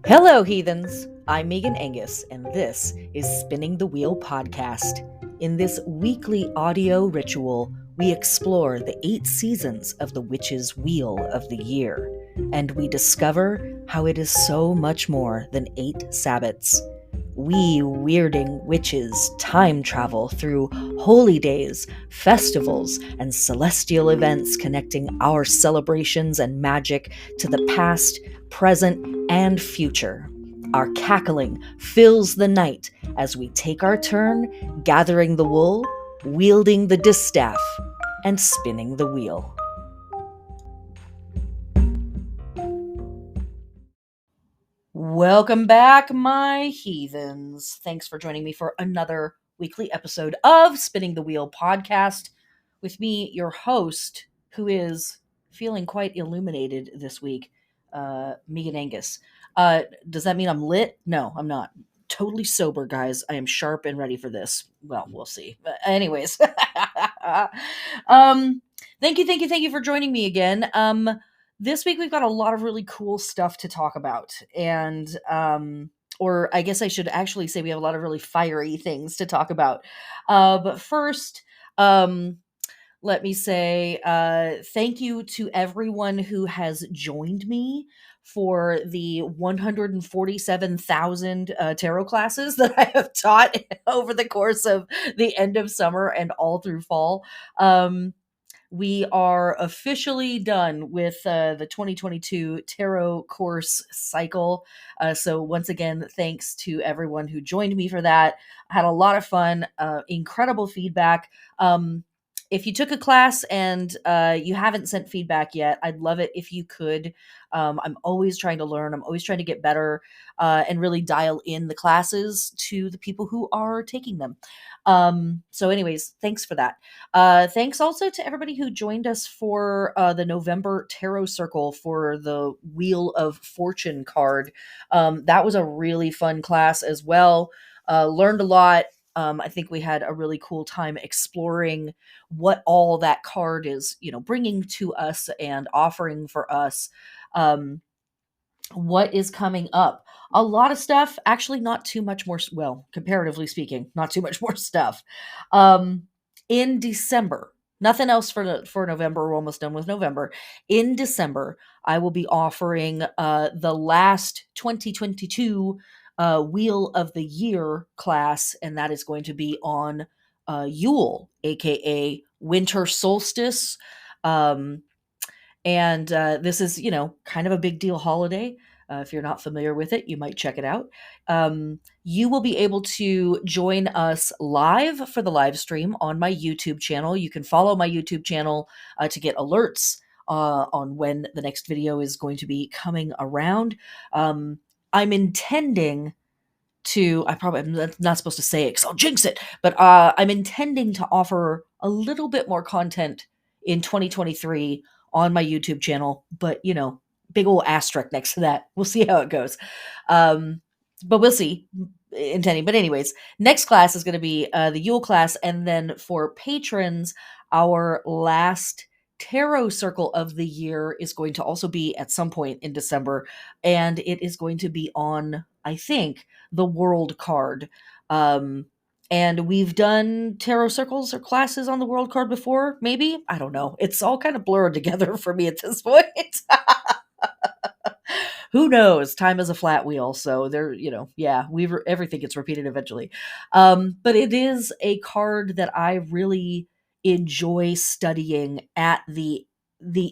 Hello, Heathens! I'm Megan Angus, and this is Spinning the Wheel podcast. In this weekly audio ritual, we explore the 8 seasons of the Witch's Wheel of the Year, and we discover how it is so much more than 8 Sabbats. We weirding witches time travel through holy days, festivals, and celestial events connecting our celebrations and magic to the past, present, and future. Our cackling fills the night as we take our turn gathering the wool, wielding the distaff, and spinning the wheel. Welcome back, my heathens. Thanks for joining me for another weekly episode of Spinning the Wheel podcast with me, your host, who is feeling quite illuminated this week, Megan Angus. Does that mean I'm lit? No, I'm not. Totally sober, guys. I am sharp and ready for this. Well, we'll see. But anyways, thank you for joining me again. This week we've got a lot of really cool stuff to talk about, and or I guess I should actually say we have a lot of really fiery things to talk about. But first, let me say thank you to everyone who has joined me for the 147,000 tarot classes that I have taught over the course of the end of summer and all through fall. We are officially done with the 2022 tarot course cycle. So once again, thanks to everyone who joined me for that. I had a lot of fun, incredible feedback. If you took a class and you haven't sent feedback yet, I'd love it if you could. I'm always trying to learn. I'm always trying to get better and really dial in the classes to the people who are taking them. So anyways, thanks for that. Thanks also to everybody who joined us for the November Tarot Circle for the Wheel of Fortune card. That was a really fun class as well. Learned a lot. I think we had a really cool time exploring what all that card is, bringing to us and offering for us. What is coming up? A lot of stuff, actually not too much more, well, comparatively speaking, not too much more stuff. In December, nothing else for November. We're almost done with November. In December, I will be offering the last 2022 Wheel of the Year class, and that is going to be on Yule, aka winter solstice. And this is, kind of a big deal holiday. If you're not familiar with it, you might check it out. You will be able to join us live for the live stream on my YouTube channel. You can follow my YouTube channel to get alerts on when the next video is going to be coming around. I'm intending I'm not supposed to say it because I'll jinx it, but I'm intending to offer a little bit more content in 2023 on my YouTube channel, but big old asterisk next to that. We'll see how it goes. But we'll see. Intending. But anyways, next class is going to be the Yule class. And then for patrons, our last tarot circle of the year is going to also be at some point in December. And it is going to be on, I think, the world card. And we've done tarot circles or classes on the world card before, maybe. I don't know. It's all kind of blurred together for me at this point. Who knows? Time is a flat wheel, so everything gets repeated eventually. But it is a card that I really enjoy studying at the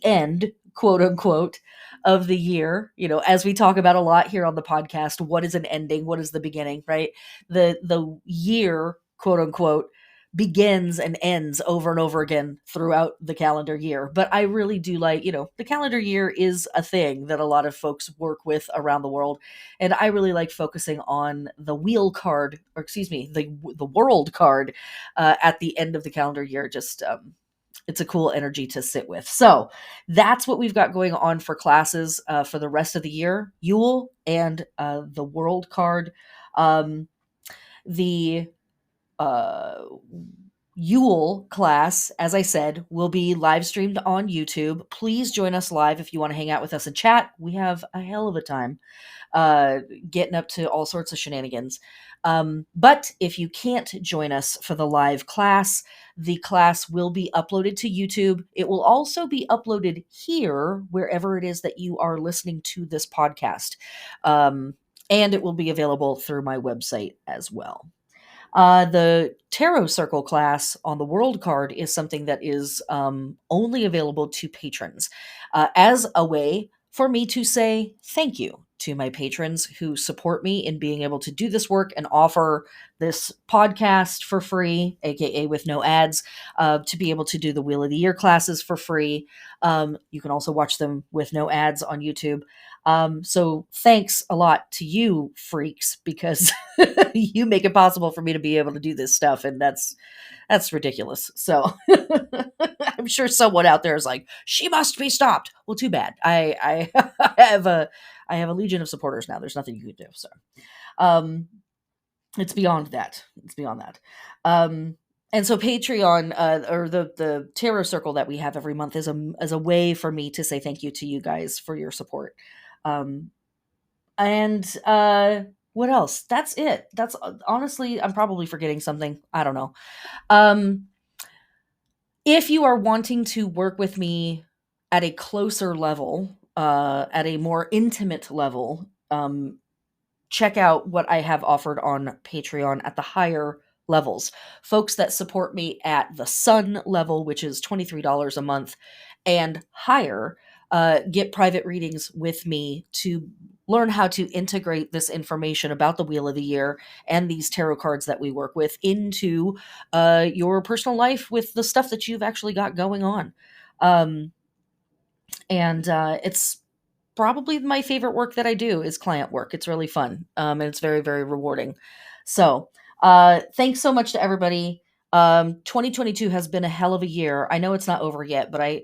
end, quote unquote, of the year. As we talk about a lot here on the podcast, what is an ending? What is the beginning? Right? The year, quote unquote, begins and ends over and over again throughout the calendar year. But I really do like, the calendar year is a thing that a lot of folks work with around the world. And I really like focusing on the wheel card, or excuse me, the world card at the end of the calendar year. Just, it's a cool energy to sit with. So that's what we've got going on for classes for the rest of the year, Yule and the world card. The Yule class, as I said, will be live streamed on YouTube. Please join us live if you want to hang out with us and chat. We have a hell of a time uh, getting up to all sorts of shenanigans. But if you can't join us for the live class, the class will be uploaded to YouTube. It will also be uploaded here, wherever it is that you are listening to this podcast. And it will be available through my website as well. The Tarot Circle class on the World card is something that is only available to patrons as a way for me to say thank you to my patrons who support me in being able to do this work and offer this podcast for free, aka with no ads, to be able to do the Wheel of the Year classes for free. You can also watch them with no ads on YouTube. So thanks a lot to you freaks, because you make it possible for me to be able to do this stuff, and that's ridiculous. So I'm sure someone out there is like, she must be stopped. Well, too bad. I I have a legion of supporters now. There's nothing you can do. So um it's beyond that. It's beyond that. And so Patreon, or the Tarot Circle that we have every month, is a way for me to say thank you to you guys for your support. Um, and what else? That's it. That's honestly, I'm probably forgetting something. I don't know. Um, if you are wanting to work with me at a closer level, at a more intimate level, check out what I have offered on Patreon at the higher levels. Folks that support me at the Sun level, which is $23 a month, and higher, get private readings with me to learn how to integrate this information about the Wheel of the Year and these tarot cards that we work with into your personal life with the stuff that you've actually got going on. Um, and it's probably my favorite work that I do is client work. It's really fun. And it's very, very rewarding. So, thanks so much to everybody. 2022 has been a hell of a year. I know it's not over yet, but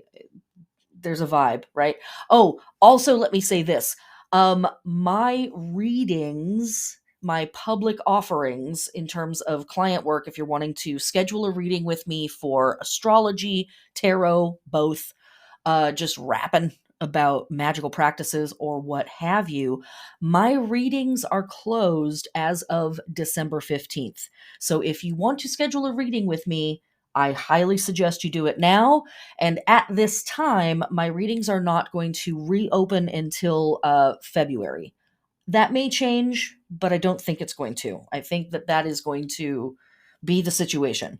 there's a vibe, right? Oh, also let me say this. My readings, my public offerings in terms of client work, if you're wanting to schedule a reading with me for astrology, tarot, both, just rapping about magical practices or what have you, my readings are closed as of December 15th. So if you want to schedule a reading with me, I highly suggest you do it now. And at this time, my readings are not going to reopen until February. That may change, but I don't think it's going to. I think that that is going to be the situation.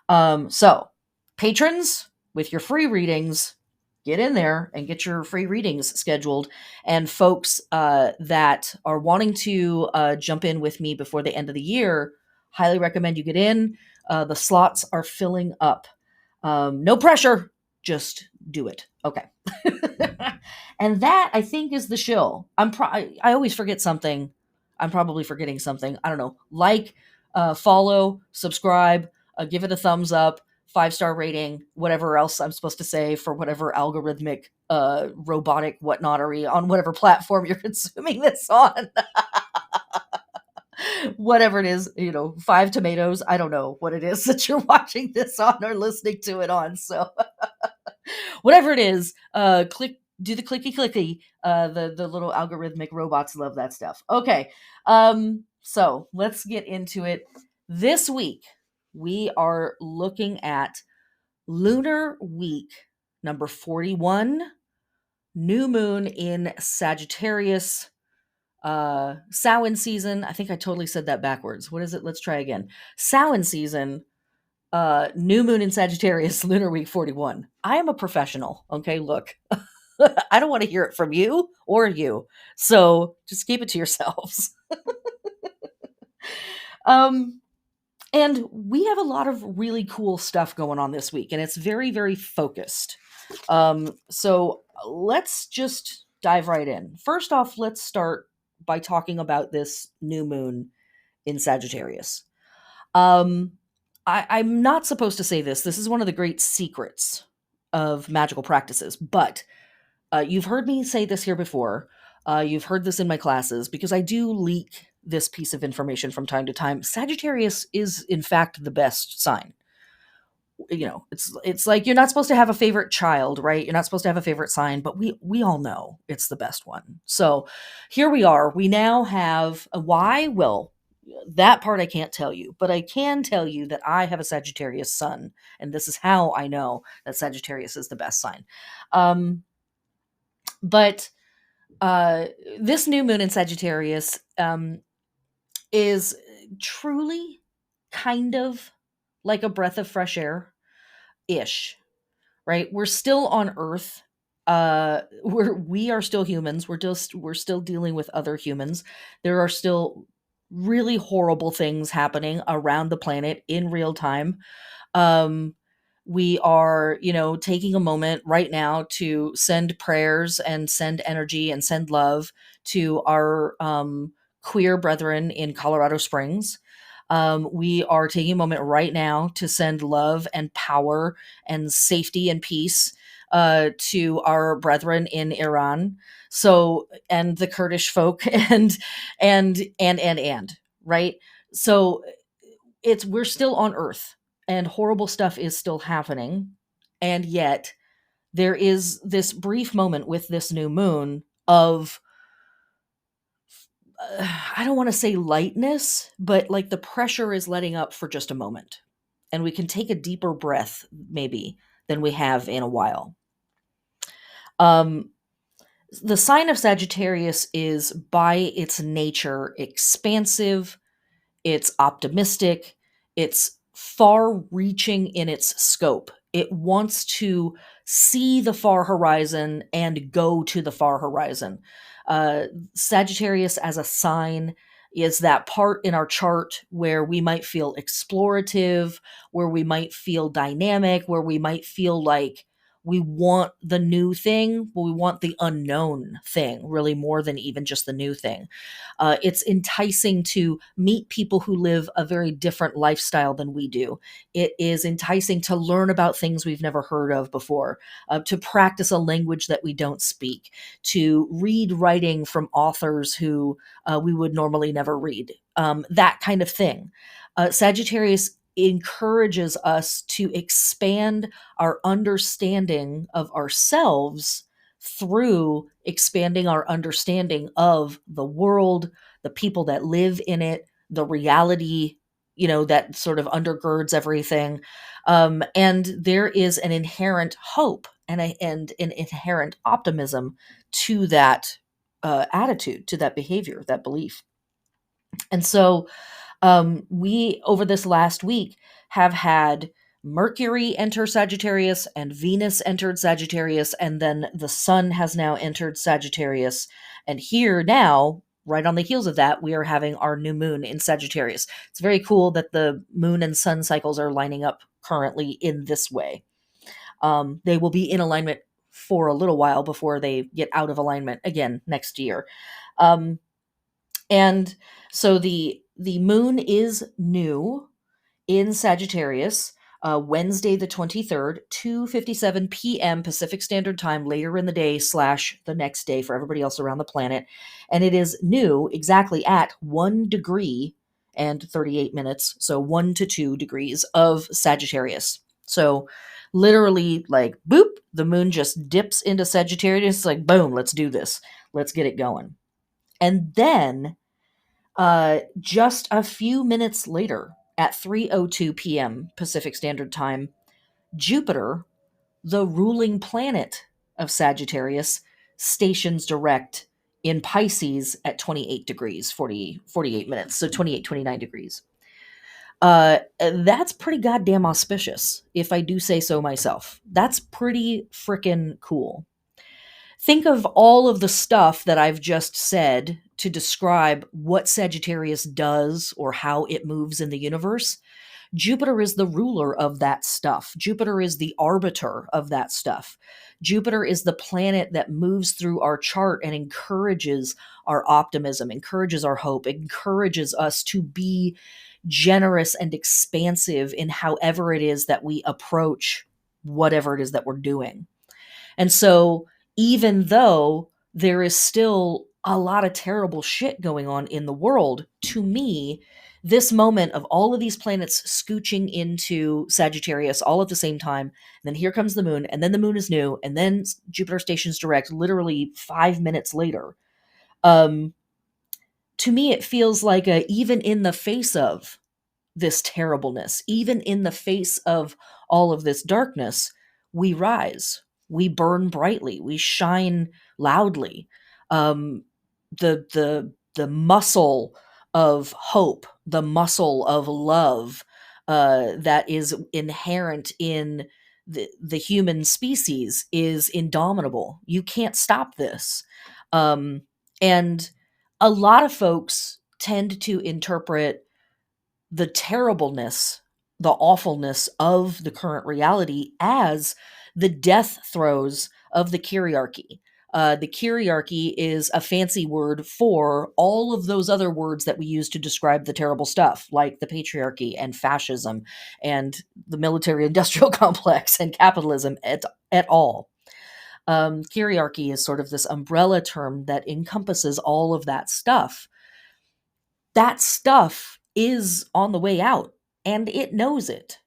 So, patrons, with your free readings, get in there and get your free readings scheduled. And folks that are wanting to jump in with me before the end of the year, highly recommend you get in. The slots are filling up. No pressure, just do it. Okay. And that, I think, is the shill. I always forget something. I'm probably forgetting something. I don't know. Like, follow, subscribe, give it a thumbs up, 5-star rating, whatever else I'm supposed to say for whatever algorithmic, robotic whatnottery on whatever platform you're consuming this on. Whatever it is, 5 tomatoes. I don't know what it is that you're watching this on or listening to it on. So whatever it is, do the clicky clicky. The little algorithmic robots love that stuff. Okay. So let's get into it. This week we are looking at Lunar Week number 41, new moon in Sagittarius, Samhain season. I think I totally said that backwards. What is it? Let's try again. Samhain season, new moon in Sagittarius, Lunar Week 41. I am a professional. Okay, look. I don't want to hear it from you or you. So just keep it to yourselves. um and we have a lot of really cool stuff going on this week, and it's very, very focused. So let's just dive right in. First off, let's start by talking about this new moon in Sagittarius. Um, I'm not supposed to say this. This is one of the great secrets of magical practices, but you've heard me say this here before. You've heard this in my classes because I do leak this piece of information from time to time. Sagittarius is, in fact, the best sign. it's like you're not supposed to have a favorite child, right? You're not supposed to have a favorite sign, but we all know it's the best one. So here we are. We now have a why. Well, that part I can't tell you, but I can tell you that I have a Sagittarius sun, and this is how I know that Sagittarius is the best sign. Um, but this new moon in Sagittarius is truly kind of like a breath of fresh air ish, right? We're still on Earth. We are still humans. We're still dealing with other humans. There are still really horrible things happening around the planet in real time. Um, we are, taking a moment right now to send prayers and send energy and send love to our queer brethren in Colorado Springs. We are taking a moment right now to send love and power and safety and peace to our brethren in Iran. So, and the Kurdish folk, and right. So we're still on Earth, and horrible stuff is still happening, and yet there is this brief moment with this new moon of I don't want to say lightness, but like the pressure is letting up for just a moment, and we can take a deeper breath maybe than we have in a while. um the sign of Sagittarius is by its nature expansive. It's optimistic. It's far reaching in its scope. It wants to see the far horizon and go to the far horizon. Sagittarius as a sign is that part in our chart where we might feel explorative, where we might feel dynamic, where we might feel like we want the new thing, but we want the unknown thing really more than even just the new thing. It's enticing to meet people who live a very different lifestyle than we do. It is enticing to learn about things we've never heard of before, to practice a language that we don't speak, to read writing from authors who we would normally never read, that kind of thing. Sagittarius encourages us to expand our understanding of ourselves through expanding our understanding of the world, the people that live in it, the reality, that sort of undergirds everything. And there is an inherent hope and an inherent optimism to that attitude, to that behavior, that belief. And so we, over this last week, have had Mercury enter Sagittarius and Venus entered Sagittarius, and then the Sun has now entered Sagittarius. And here now, right on the heels of that, we are having our new moon in Sagittarius. It's very cool that the moon and sun cycles are lining up currently in this way. They will be in alignment for a little while before they get out of alignment again next year. Um, and so the moon is new in Sagittarius, Wednesday the 23rd, 2:57 p.m. Pacific Standard Time, later in the day / the next day for everybody else around the planet. And it is new exactly at 1 degree and 38 minutes, so 1 to 2 degrees of Sagittarius. So literally, like, boop, the moon just dips into Sagittarius, like, boom, let's do this. Let's get it going. And then just a few minutes later, at 3:02 p.m. Pacific Standard Time, Jupiter, the ruling planet of Sagittarius, stations direct in Pisces at 28 degrees, 48 minutes, so 29 degrees. That's pretty goddamn auspicious, if I do say so myself. That's pretty freaking cool. Think of all of the stuff that I've just said to describe what Sagittarius does or how it moves in the universe. Jupiter is the ruler of that stuff. Jupiter is the arbiter of that stuff. Jupiter is the planet that moves through our chart and encourages our optimism, encourages our hope, encourages us to be generous and expansive in however it is that we approach whatever it is that we're doing. And so, even though there is still a lot of terrible shit going on in the world, to me, This moment of all of these planets scooching into Sagittarius all at the same time, and then here comes the moon, and then the moon is new, and then Jupiter stations direct literally 5 minutes later. Um, to me, it feels like even in the face of this terribleness, even in the face of all of this darkness, we rise, we burn brightly, we shine loudly. The muscle of hope, the muscle of love, that is inherent in the human species is indomitable. You can't stop this. And a lot of folks tend to interpret the terribleness, the awfulness of the current reality as the death throes of the Kyriarchy. The Kyriarchy is a fancy word for all of those other words that we use to describe the terrible stuff, like the patriarchy and fascism and the military industrial complex and capitalism at all. Kyriarchy is sort of this umbrella term that encompasses all of that stuff. That stuff is on the way out, and it knows it.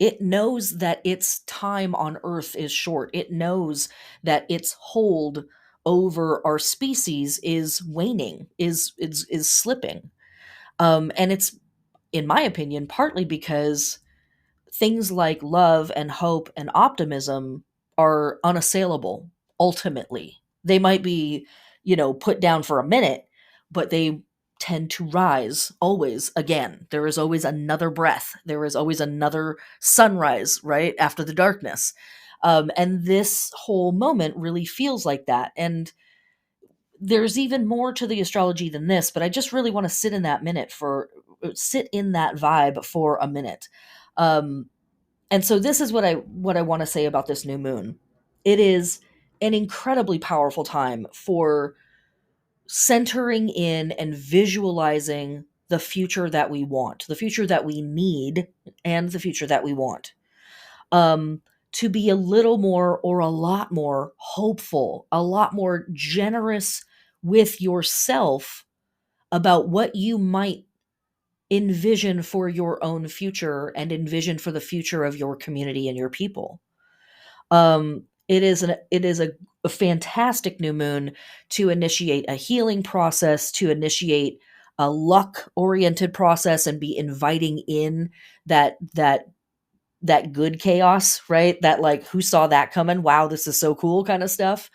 It knows that its time on Earth is short. It knows that its hold over our species is waning, is slipping. And it's, in my opinion, partly because things like love and hope and optimism are unassailable ultimately. They might be, put down for a minute, but they tend to rise always again. There is always another breath. There is always another sunrise, right? After the darkness. And this whole moment really feels like that. And there's even more to the astrology than this, but I just really want to sit in that vibe for a minute. Um, and so this is what I want to say about this new moon. It is an incredibly powerful time for centering in and visualizing the future that we want, the future that we need, and the future that we want. Um, to be a little more or a lot more hopeful, a lot more generous with yourself about what you might envision for your own future and envision for the future of your community and your people. It is a fantastic new moon to initiate a healing process, to initiate a luck oriented process, and be inviting in that good chaos, right? That, like, who saw that coming? Wow, this is so cool kind of stuff.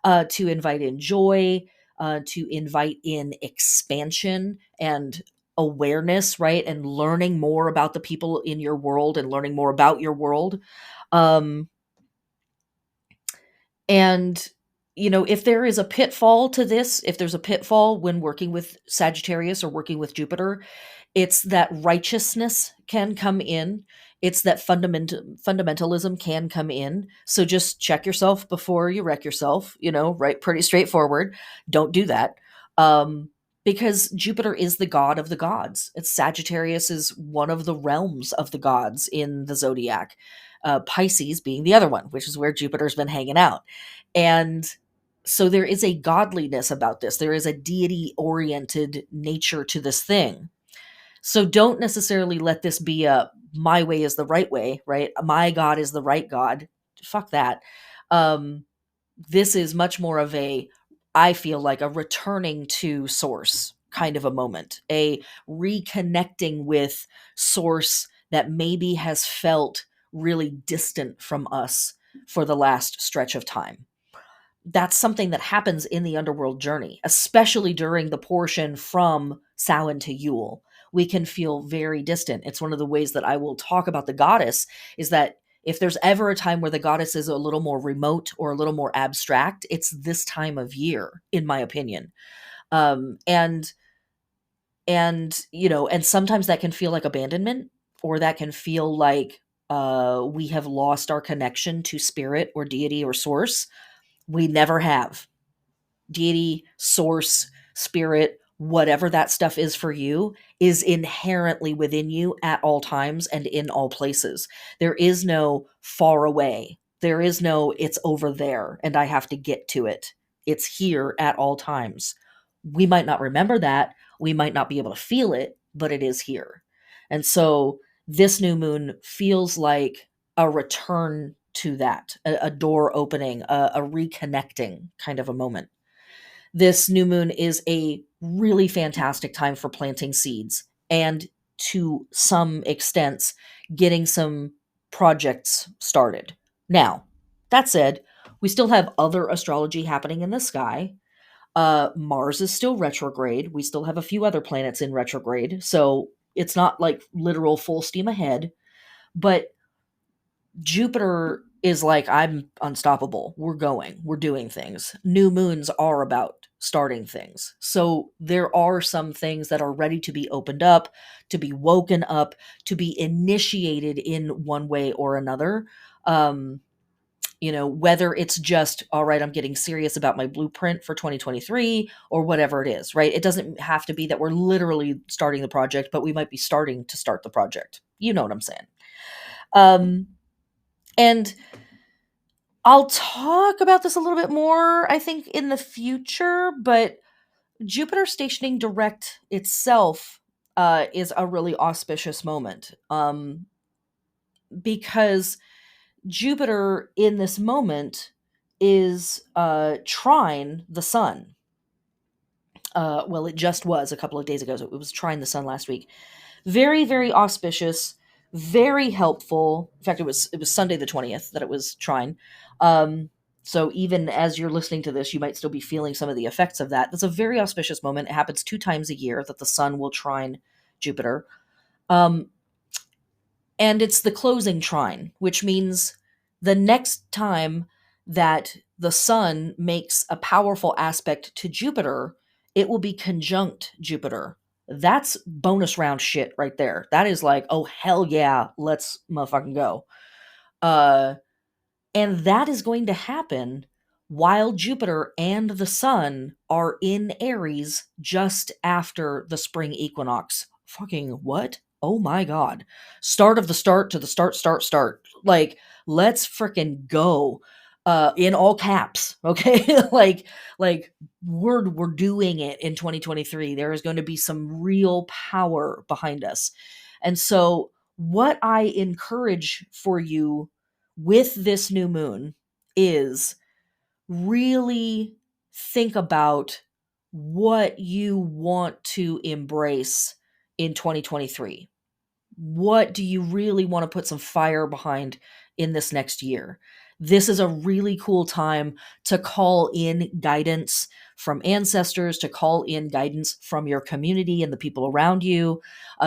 To invite in joy, to invite in expansion and awareness, right? And learning more about the people in your world and learning more about your world. Um, and, if there is a pitfall to this, if there's a pitfall when working with Sagittarius or working with Jupiter, it's that righteousness can come in. It's that fundamentalism can come in. So just check yourself before you wreck yourself, right? Pretty straightforward. Don't do that. Because Jupiter is the god of the gods. Sagittarius is one of the realms of the gods in the zodiac. Pisces being the other one, which is where Jupiter's been hanging out. And so there is a godliness about this. There is a deity oriented nature to this thing. So don't necessarily let this be a my way is the right way, right? My God is the right God. Fuck that. Um, this is much more of I feel like a returning to source kind of a moment, a reconnecting with source that maybe has felt really distant from us for the last stretch of time. That's something that happens in the underworld journey, especially during the portion from Samhain to Yule. We can feel very distant. It's one of the ways that I will talk about the goddess, is that if there's ever a time where the goddess is a little more remote or a little more abstract, it's this time of year, in my opinion. And and sometimes that can feel like abandonment, or that can feel like we have lost our connection to spirit or deity or source. We never have. Deity, source, spirit, whatever that stuff is for you, is inherently within you at all times and in all places. There is no far away. There is no it's over there and I have to get to it. It's here at all times. We might not remember that. We might not be able to feel it, but it is here. And so this new moon feels like a return to that, a door opening, a reconnecting kind of a moment. This new moon is a really fantastic time for planting seeds and, to some extents, getting some projects started. Now, that said, we still have other astrology happening in the sky. Mars is still retrograde. We still have a few other planets in retrograde. So it's not like literal full steam ahead, but Jupiter is like, I'm unstoppable. We're going, we're doing things. New moons are about starting things. So there are some things that are ready to be opened up, to be woken up, to be initiated in one way or another. Um, whether it's just, all right, I'm getting serious about my blueprint for 2023 or whatever it is, right? It doesn't have to be that we're literally starting the project, but we might be starting to start the project. You know what I'm saying? Um, and I'll talk about this a little bit more, I think, in the future, but Jupiter stationing direct itself is a really auspicious moment, because Jupiter in this moment is trine the sun. Well, it just was a couple of days ago. So it was trine the sun last week. Very, very auspicious, very helpful. In fact, it was Sunday the 20th that it was trine. Um, so even as you're listening to this, you might still be feeling some of the effects of that. That's a very auspicious moment. It happens 2 times a year that the sun will trine Jupiter. Um, and it's the closing trine, which means the next time that the sun makes a powerful aspect to Jupiter, it will be conjunct Jupiter. That's bonus round shit right there. That is like, oh hell yeah, let's motherfucking go. Uh and that is going to happen while Jupiter and the sun are in Aries just after the spring equinox. Fucking what? Oh my god. Start of the start to the start. Like, let's freaking go. In all caps, okay? like we're doing it in 2023. There is going to be some real power behind us. And so what I encourage for you with this new moon is really think about what you want to embrace in 2023. What do you really want to put some fire behind in this next year? This is a really cool time to call in guidance from ancestors, to call in guidance from your community and the people around you,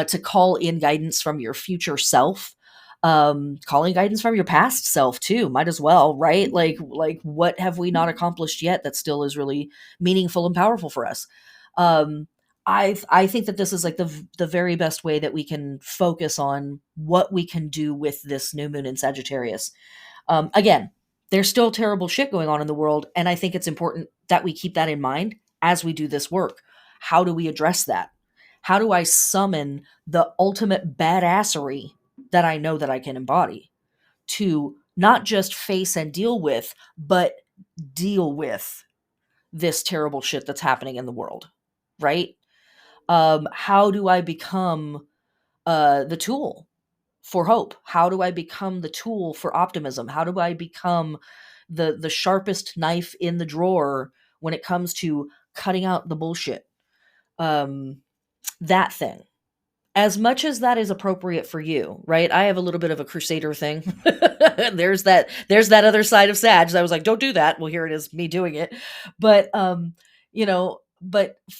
to call in guidance from your future self, calling guidance from your past self too. Might as well, right? Like what have we not accomplished yet that still is really meaningful and powerful for us? Um, I think that this is like the very best way that we can focus on what we can do with this new moon in Sagittarius. Again, there's still terrible shit going on in the world, and I think it's important that we keep that in mind as we do this work. How do we address that? How do I summon the ultimate badassery that I know that I can embody to not just face and deal with, but deal with this terrible shit that's happening in the world, right? How do I become the tool for hope? How do I become the tool for optimism? How do I become the sharpest knife in the drawer when it comes to cutting out the bullshit? Um, that thing. As much as that is appropriate for you, right? I have a little bit of a crusader thing. There's that other side of Sag. I was like, don't do that. Well, here it is, me doing it. But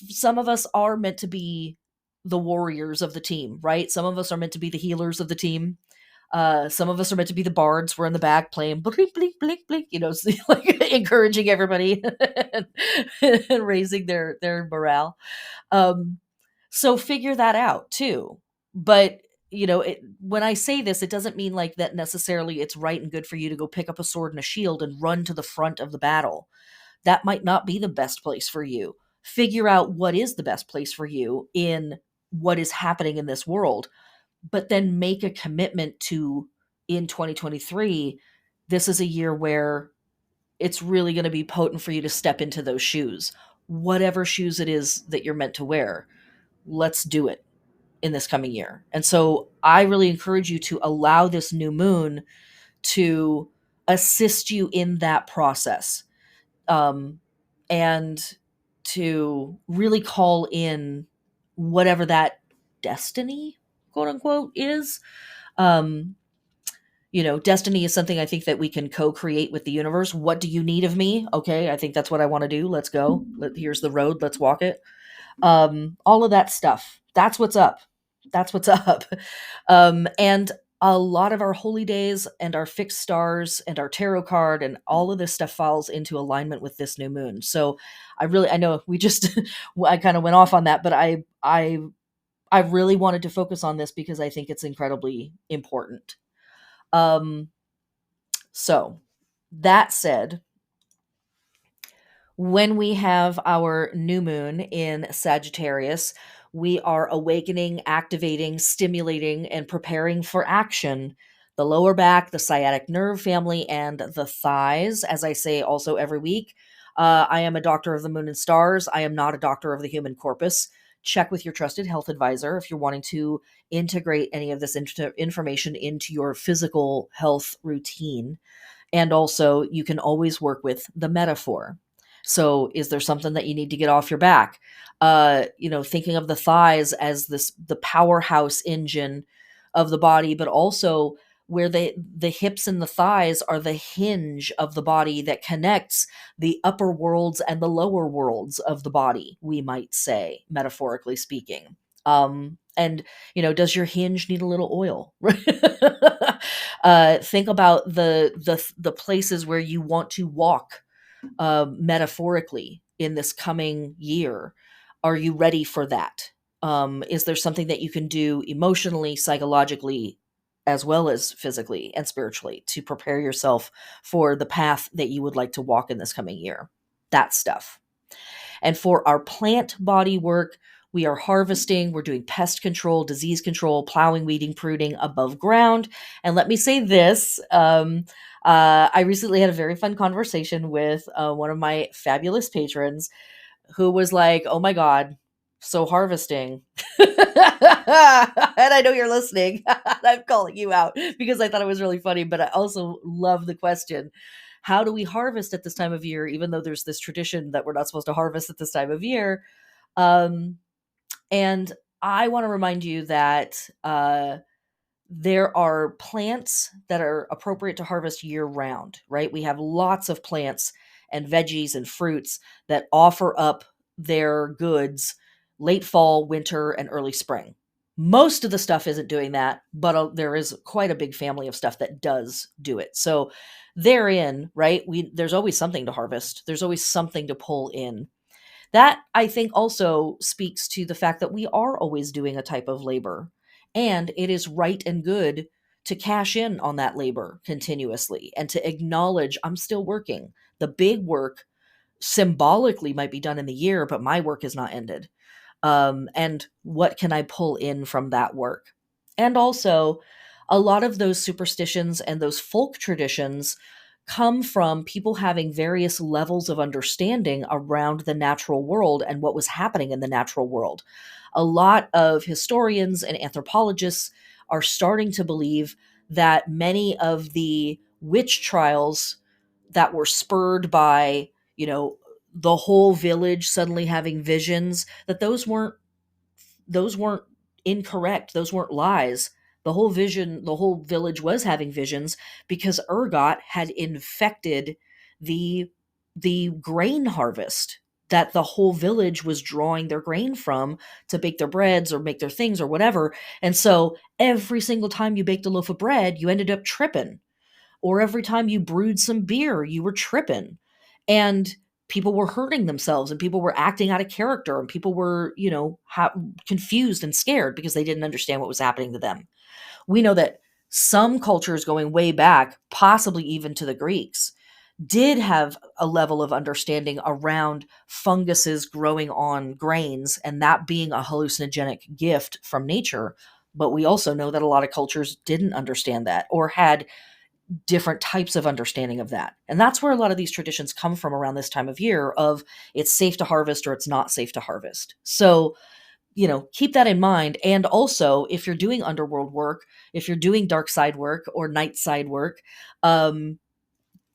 some of us are meant to be the warriors of the team, right? Some of us are meant to be the healers of the team. Some of us are meant to be the bards. We're in the back playing blink, blink, blink, blink, like encouraging everybody and raising their morale. Um, so figure that out too. But when I say this, it doesn't mean like that necessarily it's right and good for you to go pick up a sword and a shield and run to the front of the battle. That might not be the best place for you. Figure out what is the best place for you in what is happening in this world, but then make a commitment to, in 2023, this is a year where it's really going to be potent for you to step into those shoes. Whatever shoes it is that you're meant to wear, let's do it. in this coming year. And so I really encourage you to allow this new moon to assist you in that process, um, and to really call in whatever that destiny, quote unquote, is. Um, destiny is something I think that we can co-create with the universe. What do you need of me? Okay, I think that's what I want to do. Let's go. Here's the road. Let's walk it. All of that stuff. That's what's up. That's what's up. And a lot of our holy days and our fixed stars and our tarot card and all of this stuff falls into alignment with this new moon. So I know we just, I kind of went off on that, but I really wanted to focus on this because I think it's incredibly important. Um, so that said, when we have our new moon in Sagittarius, we are awakening, activating, stimulating, and preparing for action the lower back, the sciatic nerve family, and the thighs. As I say also every week, I am a doctor of the moon and stars. I am not a doctor of the human corpus. Check with your trusted health advisor if you're wanting to integrate any of this information into your physical health routine. And also, you can always work with the metaphor. So, is there something that you need to get off your back? Thinking of the thighs as the powerhouse engine of the body, but also where the hips and the thighs are the hinge of the body that connects the upper worlds and the lower worlds of the body, we might say, metaphorically speaking. And does your hinge need a little oil? Think about the places where you want to walk, metaphorically, in this coming year. Are you ready for that? Is there something that you can do emotionally, psychologically, as well as physically and spiritually to prepare yourself for the path that you would like to walk in this coming year? That stuff. And for our plant body work, we are harvesting, we're doing pest control, disease control, plowing, weeding, pruning above ground. And let me say this, I recently had a very fun conversation with one of my fabulous patrons who was like, oh my God, so harvesting. And I know you're listening. I'm calling you out because I thought it was really funny, but I also love the question. How do we harvest at this time of year, even though there's this tradition that we're not supposed to harvest at this time of year? And I want to remind you that there are plants that are appropriate to harvest year round, right? We have lots of plants and veggies and fruits that offer up their goods late fall, winter, and early spring. Most of the stuff isn't doing that, but there is quite a big family of stuff that does do it. So therein, right, there's always something to harvest. There's always something to pull in. That, I think, also speaks to the fact that we are always doing a type of labor, and it is right and good to cash in on that labor continuously and to acknowledge I'm still working. The big work symbolically might be done in the year, but my work is not ended. And what can I pull in from that work? And also, a lot of those superstitions and those folk traditions come from people having various levels of understanding around the natural world and what was happening in the natural world. A lot of historians and anthropologists are starting to believe that many of the witch trials that were spurred by, the whole village suddenly having visions, that those weren't incorrect. Those weren't lies. The whole village was having visions because ergot had infected the grain harvest that the whole village was drawing their grain from to bake their breads or make their things or whatever. And so every single time you baked a loaf of bread, you ended up tripping, or every time you brewed some beer, you were tripping. And people were hurting themselves and people were acting out of character and people were, confused and scared because they didn't understand what was happening to them. We know that some cultures going way back, possibly even to the Greeks, did have a level of understanding around funguses growing on grains and that being a hallucinogenic gift from nature. But we also know that a lot of cultures didn't understand that or had different types of understanding of that. And that's where a lot of these traditions come from around this time of year of it's safe to harvest or it's not safe to harvest. So keep that in mind. And also, if you're doing underworld work, if you're doing dark side work or night side work, um,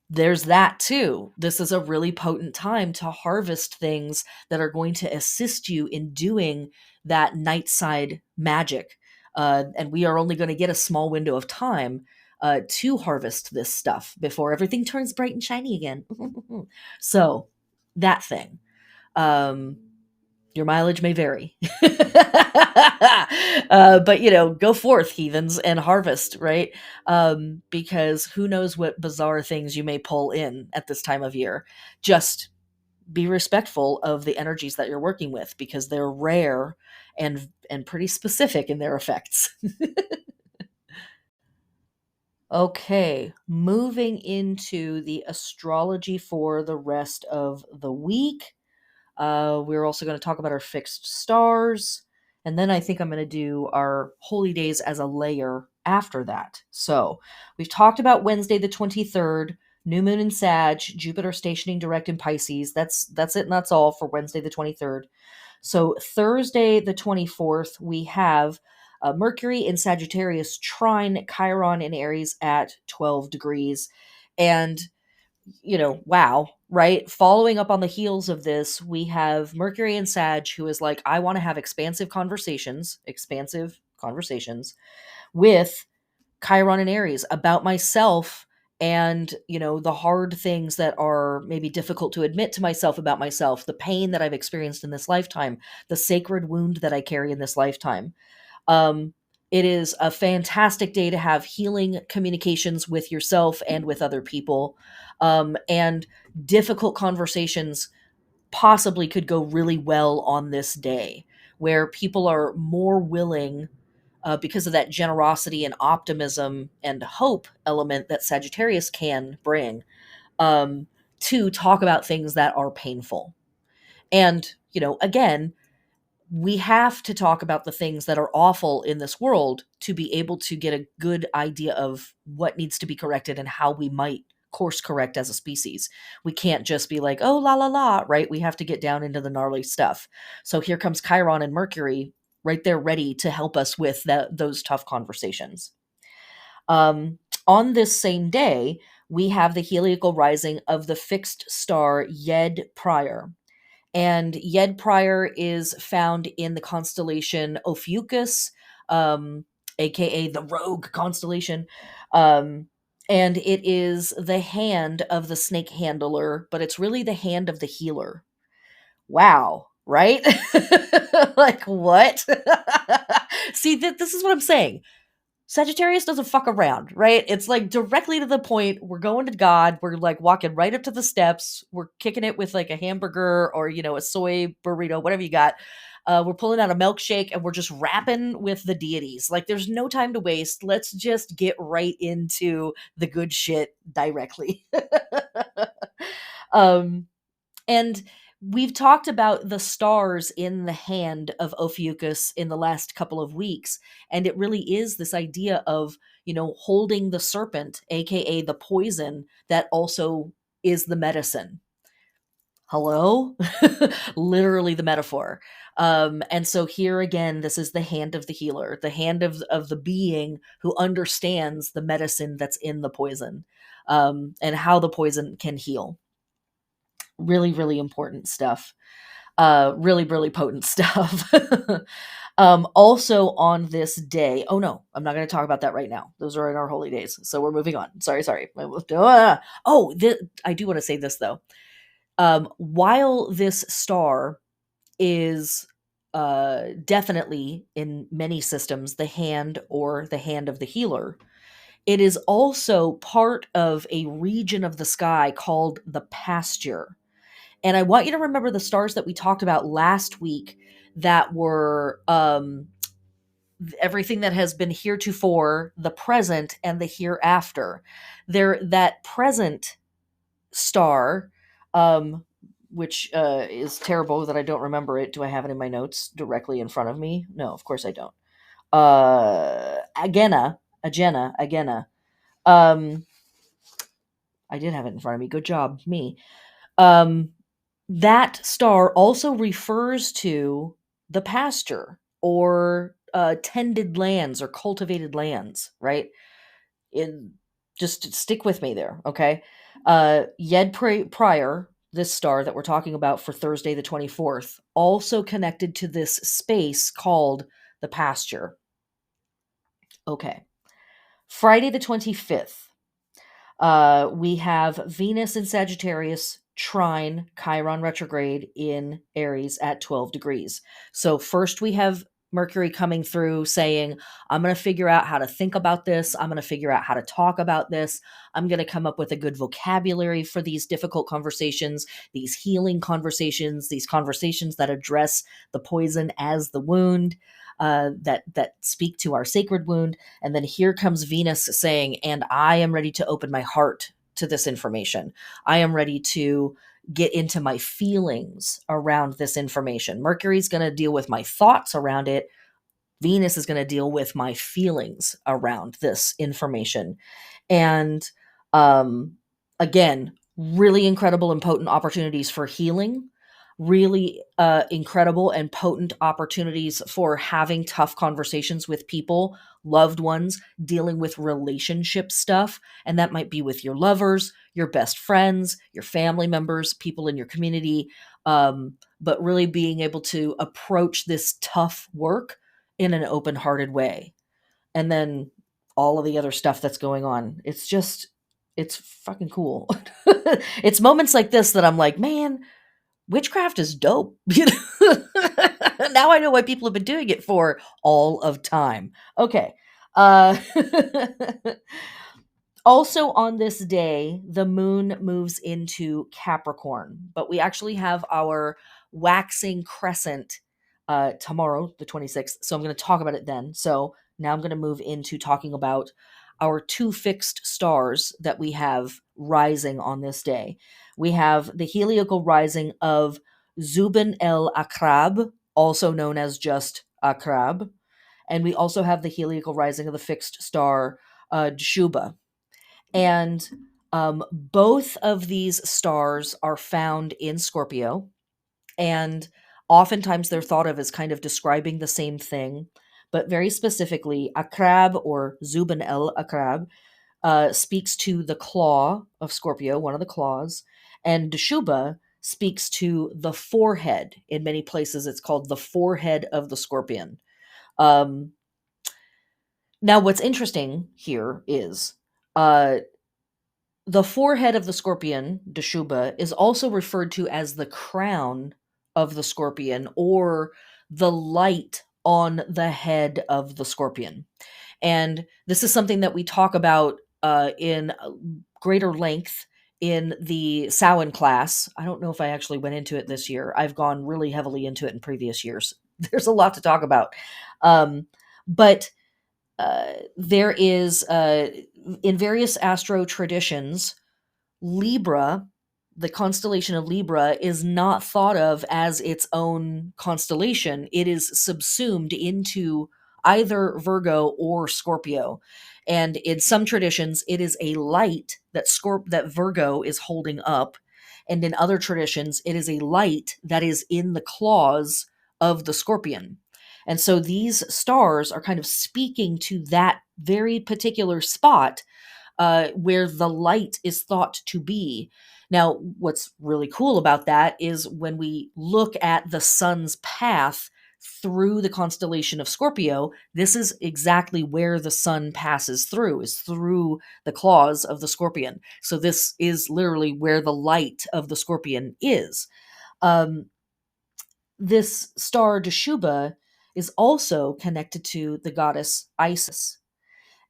there's that too. This is a really potent time to harvest things that are going to assist you in doing that night side magic. And we are only going to get a small window of time to harvest this stuff before everything turns bright and shiny again. So, that thing. Um, your mileage may vary. But, go forth, heathens, and harvest, right? Because who knows what bizarre things you may pull in at this time of year. Just be respectful of the energies that you're working with because they're rare and pretty specific in their effects. Okay, moving into the astrology for the rest of the week. We're also going to talk about our fixed stars. And then I think I'm going to do our holy days as a layer after that. So we've talked about Wednesday the 23rd, new moon in Sag, Jupiter stationing direct in Pisces. That's it and that's all for Wednesday the 23rd. So Thursday the 24th, we have Mercury in Sagittarius trine Chiron in Aries at 12 degrees. And wow, right? Following up on the heels of this, we have Mercury and Sag, who is like, I want to have expansive conversations with Chiron and Aries about myself and, the hard things that are maybe difficult to admit to myself about myself, the pain that I've experienced in this lifetime, the sacred wound that I carry in this lifetime. Um, it is a fantastic day to have healing communications with yourself and with other people. And difficult conversations possibly could go really well on this day, where people are more willing, because of that generosity and optimism and hope element that Sagittarius can bring, um, to talk about things that are painful. And, again, we have to talk about the things that are awful in this world to be able to get a good idea of what needs to be corrected and how we might course correct as a species. We can't just be like, oh, la, la, la, right? We have to get down into the gnarly stuff. So here comes Chiron and Mercury right there ready to help us with those tough conversations. On this same day, we have the heliacal rising of the fixed star Yed Prior. And Yed Prior is found in the constellation Ophiuchus, um, aka the Rogue constellation. Um, and it is the hand of the snake handler, but it's really the hand of the healer. Wow, right? Like, what? See, this is what I'm saying. Sagittarius doesn't fuck around, right? It's like directly to the point. We're going to God. We're like walking right up to the steps. We're kicking it with like a hamburger or, a soy burrito, whatever you got. We're pulling out a milkshake and we're just rapping with the deities. Like there's no time to waste. Let's just get right into the good shit directly. um, and we've talked about the stars in the hand of Ophiuchus in the last couple of weeks. And it really is this idea of, holding the serpent, aka the poison that also is the medicine. Hello? Literally the metaphor. And so here again, this is the hand of the healer, the hand of the being who understands the medicine that's in the poison, and how the poison can heal. Really, really important stuff. Really, really potent stuff. Also on this day, oh no, I'm not going to talk about that right now. Those are in our holy days. So we're moving on. Sorry. Oh, I do want to say this though. While this star is definitely in many systems the hand or the hand of the healer, it is also part of a region of the sky called the pasture. And I want you to remember the stars that we talked about last week that were everything that has been heretofore, the present, and the hereafter. They're that present star, which is terrible that I don't remember it. Do I have it in my notes directly in front of me? No, of course I don't. Agena. Um, I did have it in front of me. Good job, me. Um, that star also refers to the pasture. or tended lands or cultivated lands, right? In Just stick with me there, okay? Prior, this star that we're talking about for Thursday the 24th, also connected to this space called the pasture. Okay. Friday the 25th, we have Venus in Sagittarius trine Chiron retrograde in Aries at 12 degrees. So first we have Mercury coming through saying, I'm going to figure out how to think about this. I'm going to figure out how to talk about this. I'm going to come up with a good vocabulary for these difficult conversations, these healing conversations, these conversations that address the poison as the wound, that speak to our sacred wound. And then here comes Venus saying, and I am ready to open my heart to this information. I am ready to get into my feelings around this information. Mercury's going to deal with my thoughts around it. Venus is going to deal with my feelings around this information. And um, again, really incredible and potent opportunities for healing, really incredible and potent opportunities for having tough conversations with people, loved ones, dealing with relationship stuff. And that might be with your lovers, your best friends, your family members, people in your community. But really being able to approach this tough work in an open hearted way. And then all of the other stuff that's going on. It's fucking cool. It's moments like this that I'm like, man, witchcraft is dope. Now I know why people have been doing it for all of time. Okay. Uh, Also on this day, the moon moves into Capricorn, but we actually have our waxing crescent tomorrow, the 26th. So I'm going to talk about it then. So now I'm going to move into talking about our two fixed stars that we have rising on this day. We have the heliacal rising of Zubin el Acrab, also known as just Acrab. And we also have the heliacal rising of the fixed star Dschubba. And both of these stars are found in Scorpio, and oftentimes they're thought of as kind of describing the same thing. But very specifically, Akrab or Zubin el Akrab speaks to the claw of Scorpio, one of the claws, and Dschubba speaks to the forehead. In many places, it's called the forehead of the scorpion. Um, Now, what's interesting here is the forehead of the scorpion, Dschubba, is also referred to as the crown of the scorpion or the light on the head of the scorpion. And this is something that we talk about in greater length in the Samhain class. I don't know if I actually went into it this year. I've gone really heavily into it in previous years. There's a lot to talk about. But there is, in various astro traditions, Libra, the constellation of Libra, is not thought of as its own constellation. It is subsumed into either Virgo or Scorpio. And in some traditions, it is a light that Virgo is holding up. And in other traditions, it is a light that is in the claws of the scorpion. And so these stars are kind of speaking to that very particular spot where the light is thought to be. Now, what's really cool about that is when we look at the sun's path through the constellation of Scorpio, this is exactly where the sun passes through, is through the claws of the scorpion. So this is literally where the light of the scorpion is. Um, this star Dschubba is also connected to the goddess Isis.